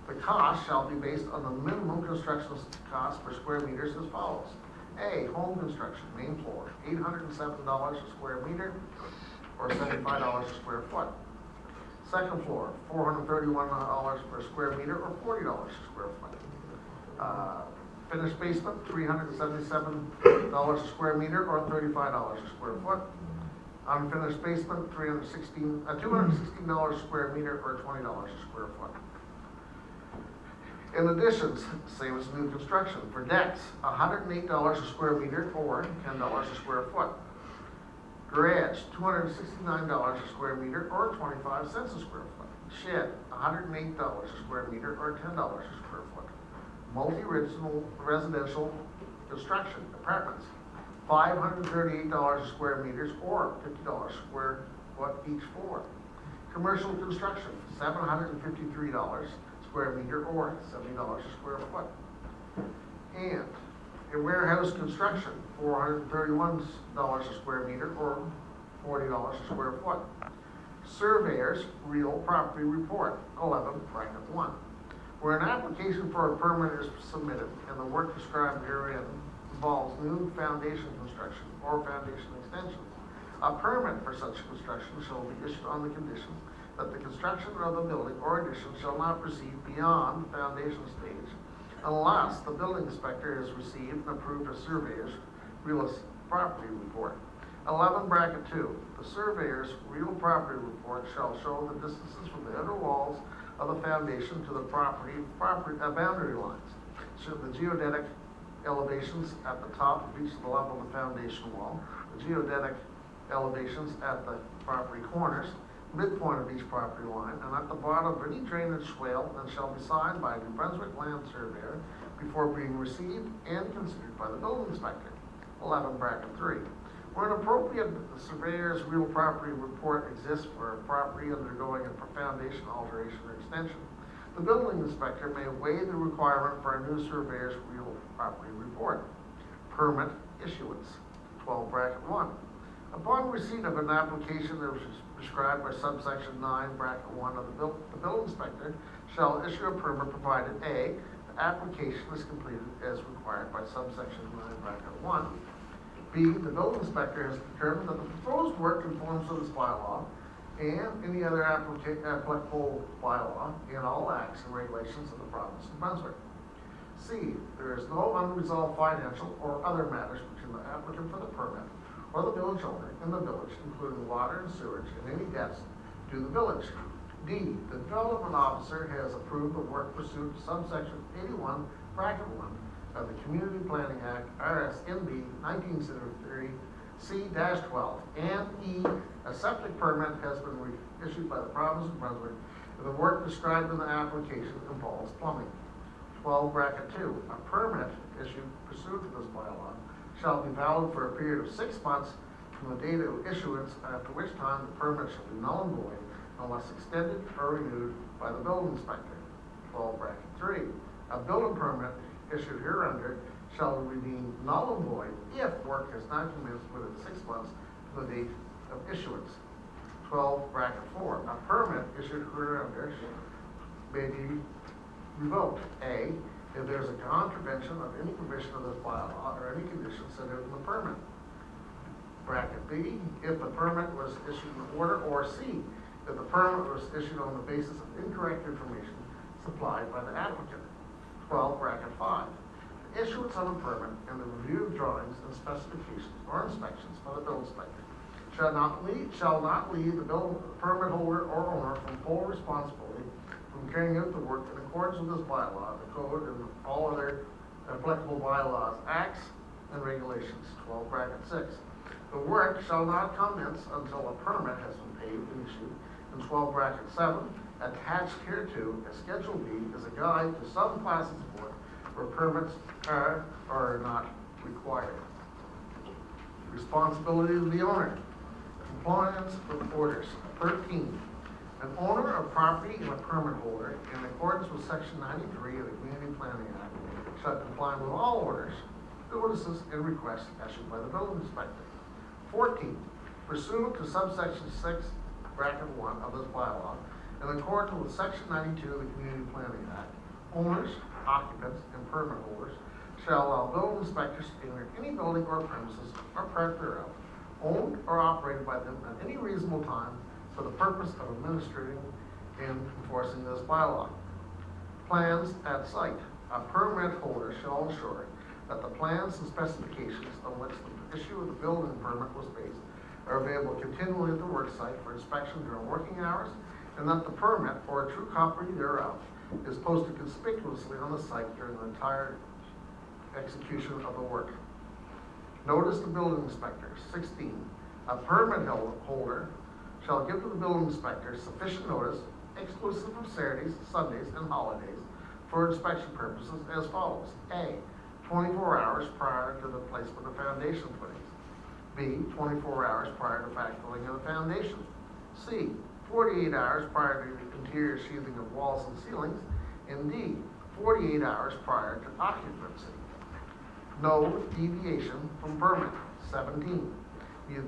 the cost shall be based on the minimum construction cost per square meters as follows. A, home construction, main floor, $807 a square meter, or $75 a square foot. Second floor, $431 per square meter, or $40 a square foot. Finished basement, $377 a square meter, or $35 a square foot. Unfinished basement, $216 a square meter, or $20 a square foot. In addition, same as new construction, for decks, $108 a square meter or $10 a square foot. Garage, $269 a square meter or 25 cents a square foot. Shed, $108 a square meter or $10 a square foot. Multi-residential construction, apartments, $538 a square meters or $50 a square foot each floor. Commercial construction, $753 square meter or $70 a square foot. And a warehouse construction, $431 a square meter or $40 a square foot. Surveyor's real property report, 11, bracket 1. Where an application for a permit is submitted and the work described herein involves new foundation construction or foundation extensions, a permit for such construction shall be issued on the condition that the construction of the building or addition shall not proceed beyond the foundation stage unless the building inspector has received and approved a surveyor's real property report. 11, bracket 2. The surveyor's real property report shall show the distances from the outer walls of the foundation to the boundary lines. So the geodetic elevations at the top of each of the level of the foundation wall, the geodetic elevations at the property corners, midpoint of each property line, and at the bottom of any drainage swale, and shall be signed by a New Brunswick land surveyor before being received and considered by the building inspector. 11, bracket 3. Where an appropriate surveyor's real property report exists for a property undergoing a foundation alteration or extension, the building inspector may waive the requirement for a new surveyor's real property report. Permit issuance. 12, bracket 1. Upon receipt of an application that was prescribed by subsection 9, bracket 1 of the building inspector shall issue a permit provided A, the application is completed as required by subsection 9, bracket 1. B, the building inspector has determined that the proposed work conforms to this bylaw and any other applicable bylaw in all acts and regulations of the province of New Brunswick. C, there is no unresolved financial or other matters between the applicant for the permit or the village owner in the village, including water and sewage and any debts due the village. D, the development officer has approved the work pursuant to subsection 81, bracket 1 of the Community Planning Act, RCMP 1973, C-12, and E, a septic permit has been issued by the province of Brunswick if the work described in the application involves plumbing. 12, bracket 2, a permit issued pursuant to this bylaw shall be valid for a period of 6 months from the date of issuance, after which time the permit shall be null and void unless extended or renewed by the building inspector. 12, bracket 3, a building permit issued hereunder shall remain null and void if work has not commenced within 6 months from the date of issuance. 12, bracket 4, a permit issued hereunder may be revoked. A, if there is a contravention of any provision of this bylaw or any condition set out in the permit. Bracket B, if the permit was issued in order, or C, if the permit was issued on the basis of incorrect information supplied by the applicant. 12, bracket 5, the issuance of a permit and the review of drawings and specifications or inspections by the building inspector shall not lead the permit holder or owner from full responsibility from carrying out the work in accordance with this bylaw, the code, and all other applicable bylaws, acts, and regulations. 12, bracket 6. The work shall not commence until a permit has been paid and issued. And 12, bracket 7, attached hereto, as Schedule B, is a guide to some classes of work where permits are or are not required. Responsibility of the owner. Compliance with orders. 13. An owner of property and a permit holder, in accordance with Section 93 of the Community Planning Act, shall comply with all orders, notices, and requests issued by the building inspector. 14. Pursuant to subsection 6, bracket 1 of this bylaw, in accordance with Section 92 of the Community Planning Act, owners, occupants, and permit holders shall allow building inspectors to enter any building or premises or part thereof, owned or operated by them at any reasonable time for the purpose of administering and enforcing this bylaw. Plans at site. A permit holder shall ensure that the plans and specifications on which the issue of the building permit was based are available continually at the work site for inspection during working hours, and that the permit or a true copy thereof is posted conspicuously on the site during the entire execution of the work. Notice to building inspector. 16. A permit holder shall give to the building inspector sufficient notice, exclusive of Saturdays, Sundays, and holidays, for inspection purposes as follows. A, 24 hours prior to the placement of foundation footings. B, 24 hours prior to backfilling of the foundation. C, 48 hours prior to interior sheathing of walls and ceilings. And D, 48 hours prior to occupancy. No deviation from permit. 17. Neither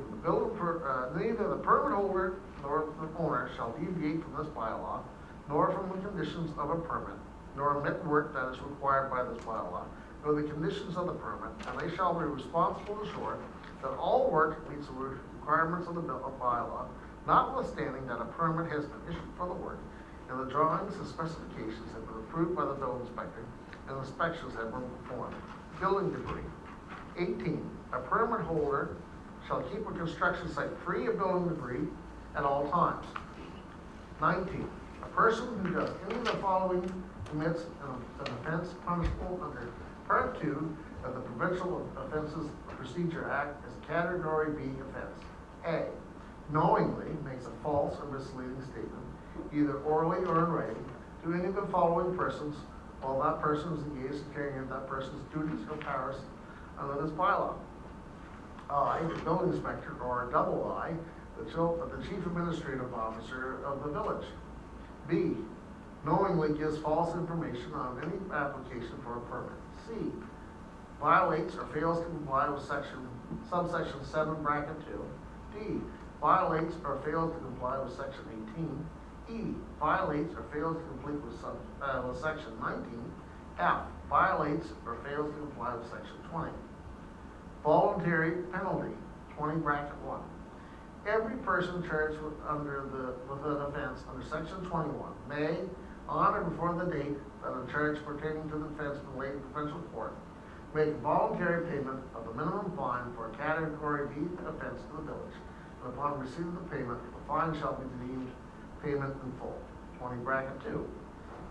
the permit holder nor the owner shall deviate from this bylaw, nor from the conditions of a permit, nor omit work that is required by this bylaw, nor the conditions of the permit, and they shall be responsible to ensure that all work meets the requirements of the bylaw, notwithstanding that a permit has been issued for the work, and the drawings and specifications have been approved by the building inspector, and inspections have been performed. Building debris. 18. A permit holder shall keep a construction site free of building debris at all times. 19. A person who does any of the following commits an offense punishable under Part 2 of the Provincial Offences Procedure Act as Category B offense. A, knowingly makes a false or misleading statement, either orally or in writing, to any of the following persons while that person is engaged in carrying out that person's duties or powers under this bylaw. I, the building inspector, or double I, the chief administrative officer of the village. B, knowingly gives false information on any application for a permit. C, violates or fails to comply with subsection 7, bracket 2. D, violates or fails to comply with section 18. E, violates or fails to complete with section 19. F, violates or fails to comply with section 20. Voluntary penalty, 20, bracket 1. Every person charged with an offense under section 21 may, on or before the date that a charge pertaining to the offense been laid in provincial court, make voluntary payment of the minimum fine for a category B offense to the village, and upon receipt of the payment, the fine shall be deemed payment in full. 20, bracket 2.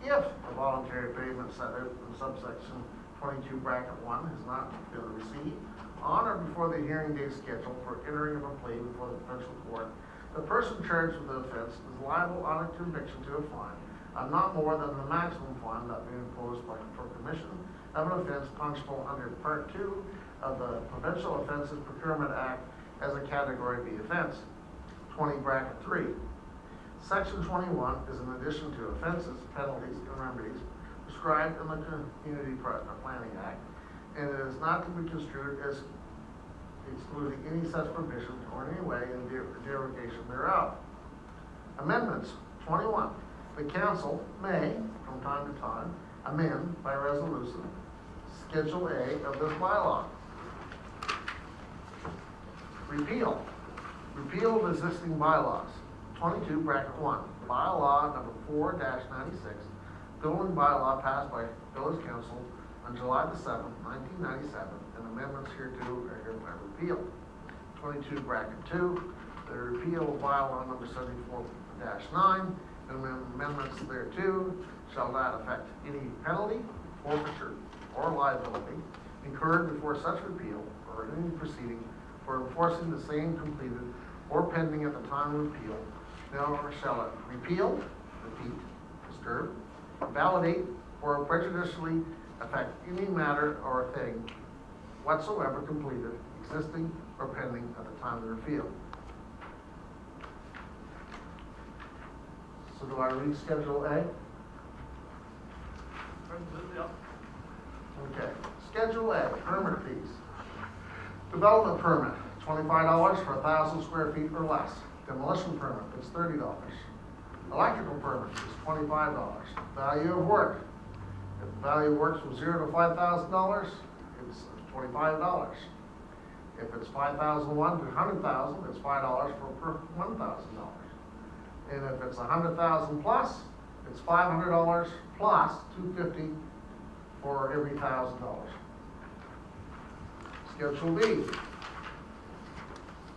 If a voluntary payment set out in subsection 22, bracket 1 has not been received on or before the hearing date scheduled for entering of a plea before the provincial court, the person charged with the offense is liable on a conviction to a fine of not more than the maximum fine that may be imposed for commission of an offense punishable under Part 2 of the Provincial Offences Procurement Act as a Category B offense. 20, bracket 3. Section 21 is in addition to offenses, penalties, and remedies prescribed in the Community Planning Act, and it is not to be construed as excluding any such provision or in any way in derogation thereof. Amendments, 21. The council may, from time to time, amend by resolution Schedule A of this bylaw. Repeal. Repeal of existing bylaws. 22, bracket 1. Bylaw number 4-96, building bylaw passed by village council on July the 7th, 1997, and amendments hereto are hereby repealed. 22, bracket 2, the repeal of bylaw number 74-9, and amendments thereto shall not affect any penalty, forfeiture, or liability incurred before such repeal or any proceeding for enforcing the same completed or pending at the time of repeal, nor shall it repeal, repeat, disturb, validate, or prejudicially affect any matter or thing whatsoever completed, existing, or pending at the time of the repeal. So do I read Schedule A? Okay. Schedule A, permit fees. Development permit, $25 for 1,000 square feet or less. Demolition permit is $30. Electrical permit is $25. Value of work. If the value of work's from $0 to $5,000, it's $25. If it's $5,001 to $100,000, it's $5 per $1,000. And if it's $100,000 plus, it's $500 plus $250 for every $1,000. Schedule B.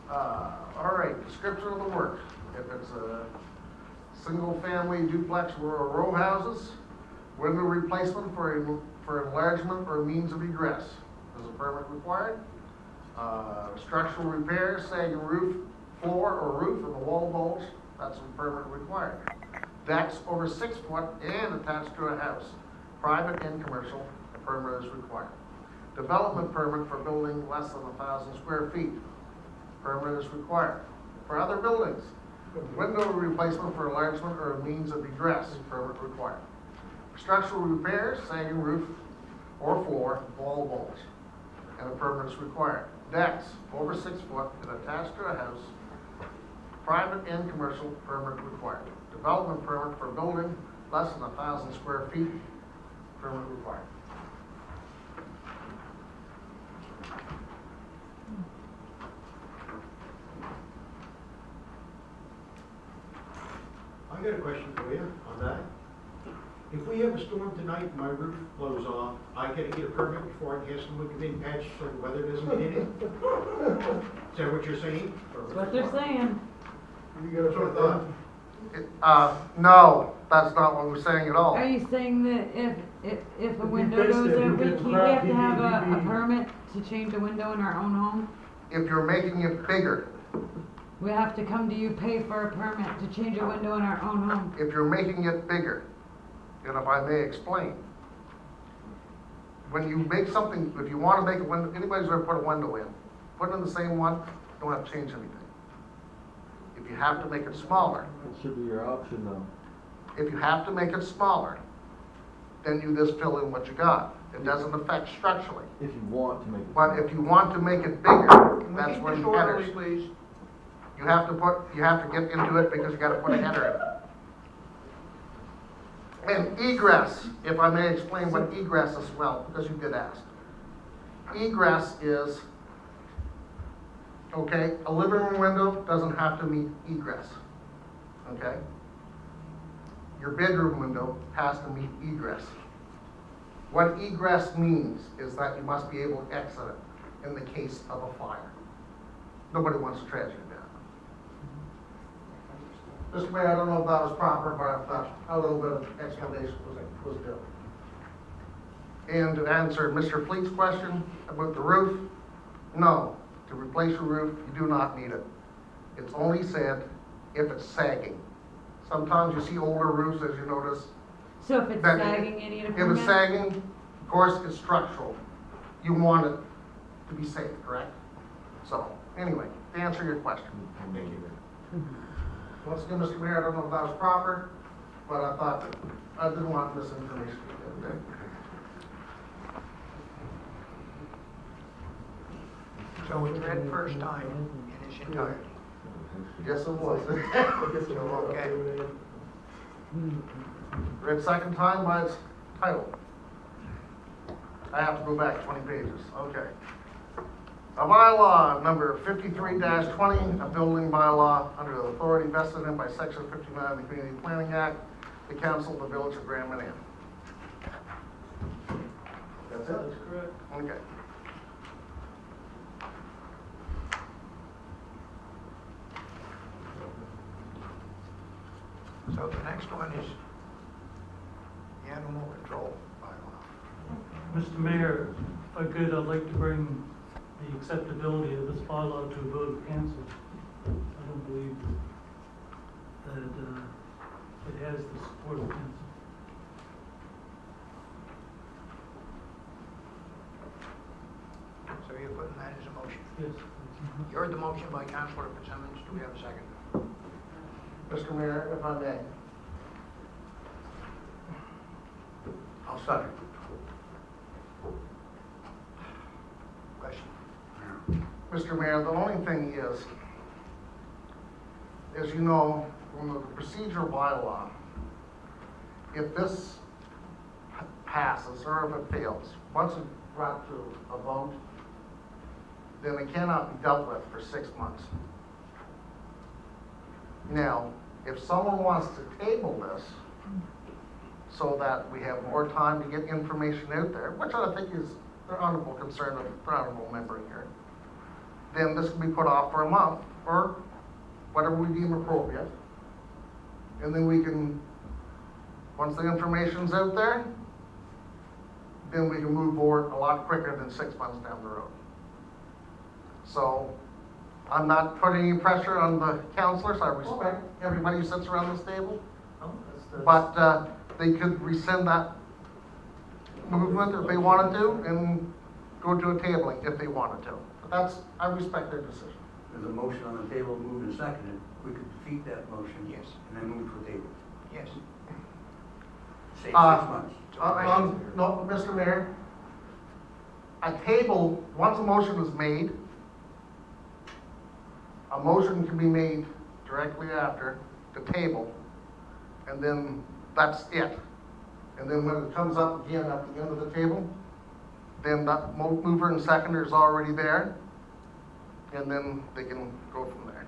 All right, description of the work. If it's a single-family duplex or row houses, window replacement for enlargement or means of egress. Is a permit required? Structural repairs, sagging roof, floor or roof of the wall bulge, that's a permit required. Decks over 6 foot and attached to a house, private and commercial, a permit is required. Development permit for building less than 1,000 square feet, permit is required. For other buildings, window replacement for enlargement or a means of egress, permit required. Structural repairs, sagging roof or floor, wall bulge, and a permit is required. Decks over 6 foot and attached to a house, private and commercial, permit required. Development permit for building less than 1,000 square feet, permit required. I got a question for you on that. If we have a storm tonight and my roof blows off, I gotta get a permit before I can have someone come in and patch so the weather doesn't get in it? Is that what you're saying? That's what they're saying. You got a thought? No, that's not what we're saying at all. Are you saying that if a window fix goes it, you up, we get can't, we have to have a crap, permit to change a window in our own home? If you're making it bigger, We have to come to you, pay for a permit to change a window in our own home? if you're making it bigger, and if I may explain, when you make something, if you want to make a window, anybody's ever put a window in, put it in the same one, don't have to change anything. If you have to make it smaller, It should be your option though. if you have to make it smaller, then you just fill in what you got. It doesn't affect structurally. If you want to make it. But if you want to make it bigger, that's Keep when this you orderly, headers. please. You have to get into it because you gotta put a header in. And egress, if I may explain what egress is, well, because you did ask. Egress is, okay, a living room window doesn't have to meet egress, okay? Your bedroom window has to meet egress. What egress means is that you must be able to exit it in the case of a fire. Nobody wants a tragedy now. Mr. Mayor, I don't know if that was proper, but I thought a little bit of explanation was good. And to answer Mr. Fleet's question about the roof, no, to replace your roof, you do not need it. It's only said if it's sagging. Sometimes you see older roofs, as you notice. So if it's that- sagging, you need a If permit? it's sagging, of course, it's structural. You want it to be safe, correct? So, anyway, to answer your question. Thank you. Once again, Mr. Mayor, I don't know if that was proper, but I thought, I didn't want misinformation. So it's read first time in its entirety. Yes, it was. Okay. Read second time by its title. I have to go back 20 pages, okay. A bylaw number 53-20, a building bylaw under the authority vested in by section 59 of the Community Planning Act, the council of the village of Grand Manan. That's it? That's correct. Okay. So the next one is the animal control bylaw. Mr. Mayor, if I could, I'd like to bring the acceptability of this bylaw to a vote of council. I don't believe that it has the support of council. So you're putting that as a motion. Yes. You heard the motion by Councilor Fitzsimmons. Do we have a second? Mr. Mayor, if I may. I'll second. Question? Mr. Mayor, the only thing is, as you know, from the procedural bylaw, if this passes or if it fails, once it's brought to a vote, then it cannot be dealt with for 6 months. Now, if someone wants to table this so that we have more time to get information out there, which I think is the honorable concern of the honorable member here, then this can be put off for a month or whatever we deem appropriate. And then we can, once the information's out there, then we can move forward a lot quicker than 6 months down the road. So I'm not putting any pressure on the councilors. I respect everybody who sits around this table. Oh, that's- But they could rescind that movement if they wanted to and go to a tabling if they wanted to. But I respect their decision. There's a motion on the table, moved and seconded. We could defeat that motion. Yes. And then move to a table. Yes. Save 6 Uh, months. No, Mr. Mayor, a table, once a motion is made, a motion can be made directly after the table, and then that's it. And then when it comes up again at the end of the table, then that mover and seconder is already there, and then they can go from there.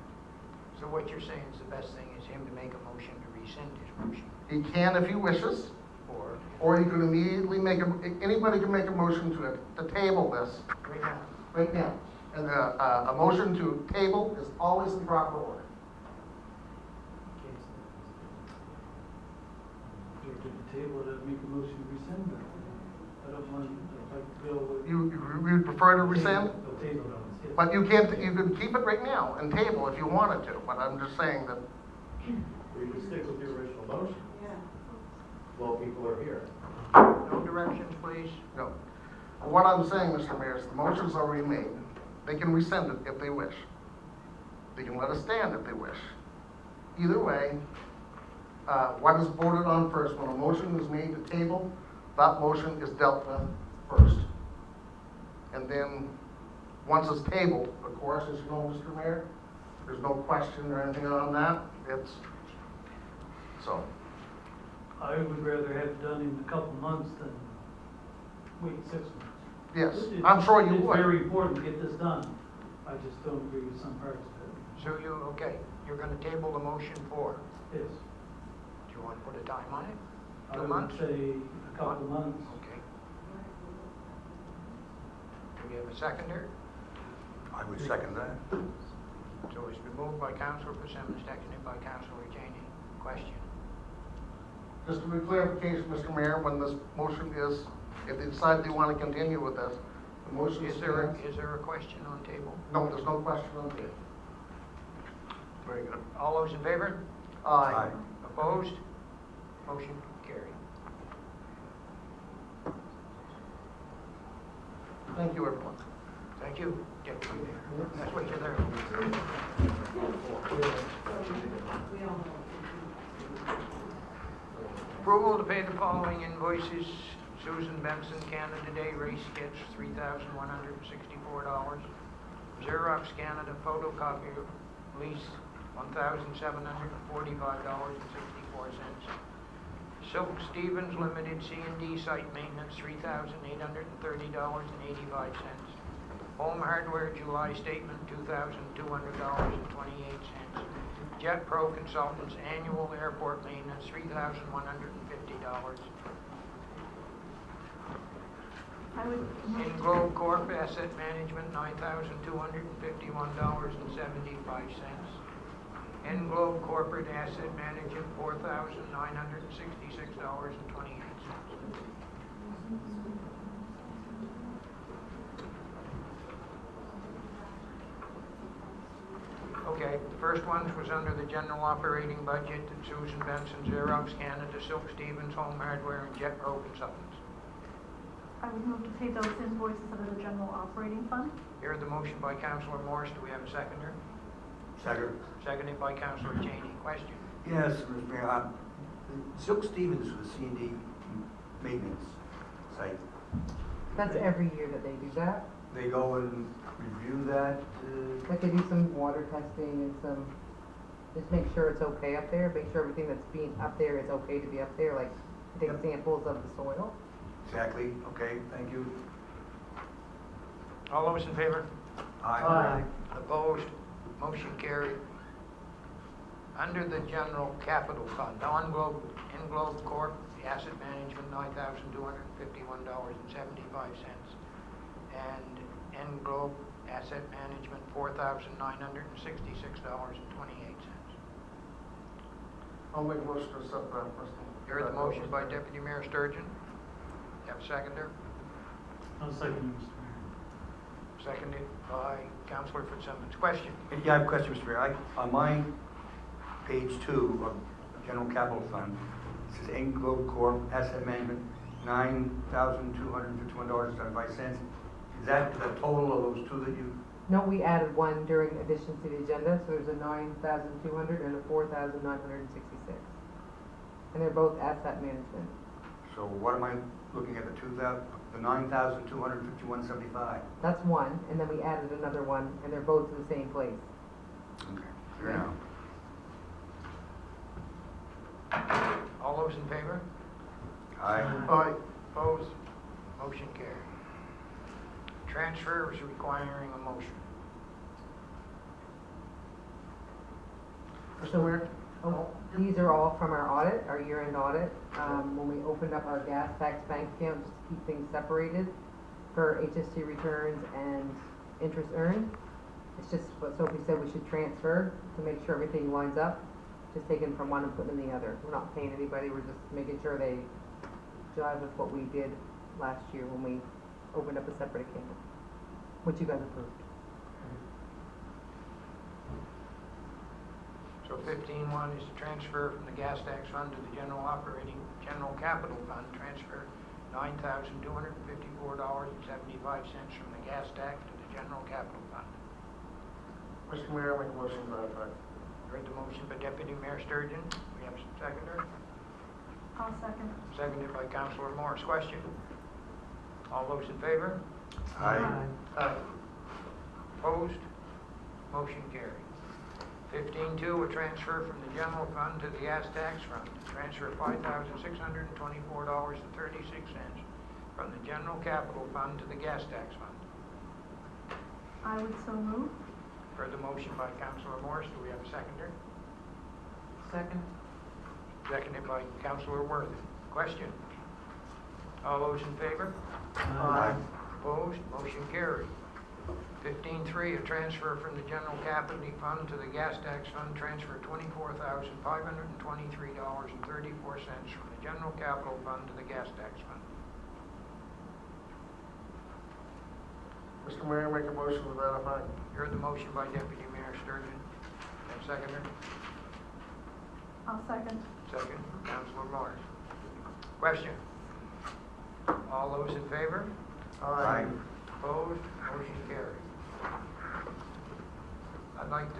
So what you're saying is the best thing is him to make a motion to rescind his motion, He can if he wishes, or or he can immediately anybody can make a motion to table this right now. right now. And a motion to table is always in proper order. If to the table, I'd make a motion to rescind that. I don't want, I'd like to go with. You would prefer to rescind? The table, yes. But you can't, you could keep it right now and table if you wanted to, but I'm just saying that, We would stick with the original motion. While people are here. No directions, please. no. What I'm saying, Mr. Mayor, is the motion's already made. They can rescind it if they wish. They can let it stand if they wish. Either way, what is voted on first, when a motion is made to table, that motion is dealt with first. And then, once it's tabled, of course, as you know, Mr. Mayor, there's no question or anything on that. So, I would rather have it done in a couple months than wait 6 months. yes, It's- I'm sure you It's would. very important to get this done. I just don't agree with some parts of it. So you're gonna table the motion for, Yes. do you want to put a time on it? I 2 would months? say a couple months. Okay. Do we have a seconder? I would second that. So it's been moved by Councilor Fitzsimmons, seconded by Councilor Janey. Question? Just a clarification, Mr. Mayor, when this motion is, if they decide they want to continue with this, the motion Is there a question on table? No, there's no question on the table. Very good. All those in favor? Aye. Opposed? Motion carried. Thank you, everyone. Thank you. Get from there. That's what you're there for. Approval to pay the following invoices. Susan Benson, Canada Day race kits, $3,164. Xerox Canada photocopier lease, $1,745.64. Silk Stevens Limited C&D site maintenance, $3,830.85. Home Hardware July statement, $2,200.28. Jet Pro Consultants annual airport maintenance, $3,150. I would move In Globe Corp Asset Management, $9,251.75. In Globe Corporate Asset Management, $4,966.28. Okay, the first one was under the general operating budget, and Susan Benson, Xerox Canada, Silk Stevens, Home Hardware, and Jet Pro Consultants. I would move to pay those invoices under the general operating fund. Heard the motion by Councillor Morris. Do we have a seconder? Second. Seconded by Councillor Cheney. Question? Yes, Mr. Mayor, Silk Stevens for the C&D maintenance site. That's every year that they do that. They go and review that, Like they do some water testing and some, just make sure it's okay up there, make sure everything that's being up there is okay to be up there, like take Yep. samples of the soil. exactly, okay, thank you. All those in favor? Aye. Opposed? Motion carried. Under the general capital fund, in Globe Corp, the asset management, $9,251.75. And in Globe Asset Management, $4,966.28. I'll make a motion to accept that, Mr. Heard the motion by Deputy Mayor Sturgeon. Have a seconder? I'll second, Mr. Mayor. Seconded by Councillor Fitzsimmons. Question? Yeah, I have a question, Mr. Mayor. On my page 2 of General Capital Fund, it says Globe Corp Asset Management, $9,251.75. Is that the total of those two that you, No, we added one during addition to the agenda, so there's a 9,200 and a 4,966. And they're both asset management. so what am I looking at, the 9,251.75? That's one, and then we added another one, and they're both in the same place. Okay, fair enough. All those in favor? Aye. Aye. Opposed? Motion carried. Transfers requiring a motion. Mr. Mayor? Oh, these are all from our audit, our year-end audit. When we opened up our gas tax bank account, just to keep things separated for HST returns and interest earned. It's just what Sophie said we should transfer to make sure everything lines up. Just taking from one and putting in the other. We're not paying anybody, we're just making sure they jive with what we did last year when we opened up a separate account, which you guys approved. So 15-1 is to transfer from the gas tax fund to the general capital fund, transfer $9,254.75 from the gas tax to the general capital fund. Mr. Mayor, I'll make a motion to that effect. Heard the motion by Deputy Mayor Sturgeon. We have a seconder. I'll second. Seconded by Councillor Morris. Question? All those in favor? Aye. Aye. Opposed? Motion carried. 15-2, a transfer from the general fund to the gas tax fund. Transfer $5,624.36 from the general capital fund to the gas tax fund. I would so move. Heard the motion by Councillor Morris. Do we have a seconder? Second. Seconded by Councillor Worthy. Question? All those in favor? Aye. Opposed? Motion carried. 15-3, a transfer from the general capital fund to the gas tax fund. Transfer $24,523.34 from the general capital fund to the gas tax fund. Mr. Mayor, make a motion to that effect. Heard the motion by Deputy Mayor Sturgeon. And seconder? I'll second. Second, Councillor Morris. Question? All those in favor? Aye. Opposed? Motion carried. I'd like to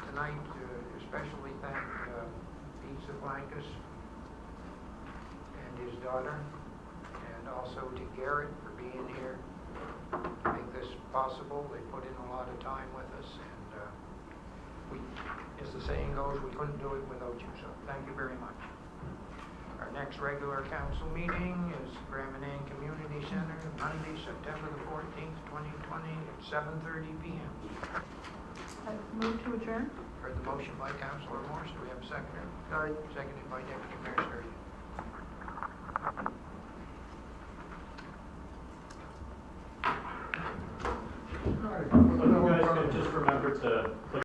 tonight especially thank Pete Zablankas and his daughter, and also to Garrett for being here make this possible. They put in a lot of time with us, and we, as the saying goes, we couldn't do it without you, so thank you very much. Our next regular council meeting is Manan Community Center, Monday, September the 14th, 2020, at 7:30 p.m. I move to adjourn. Heard the motion by Councilor Morse. Do we have a seconder? Seconded by Deputy Mayor Sturgeon. So you guys can just remember to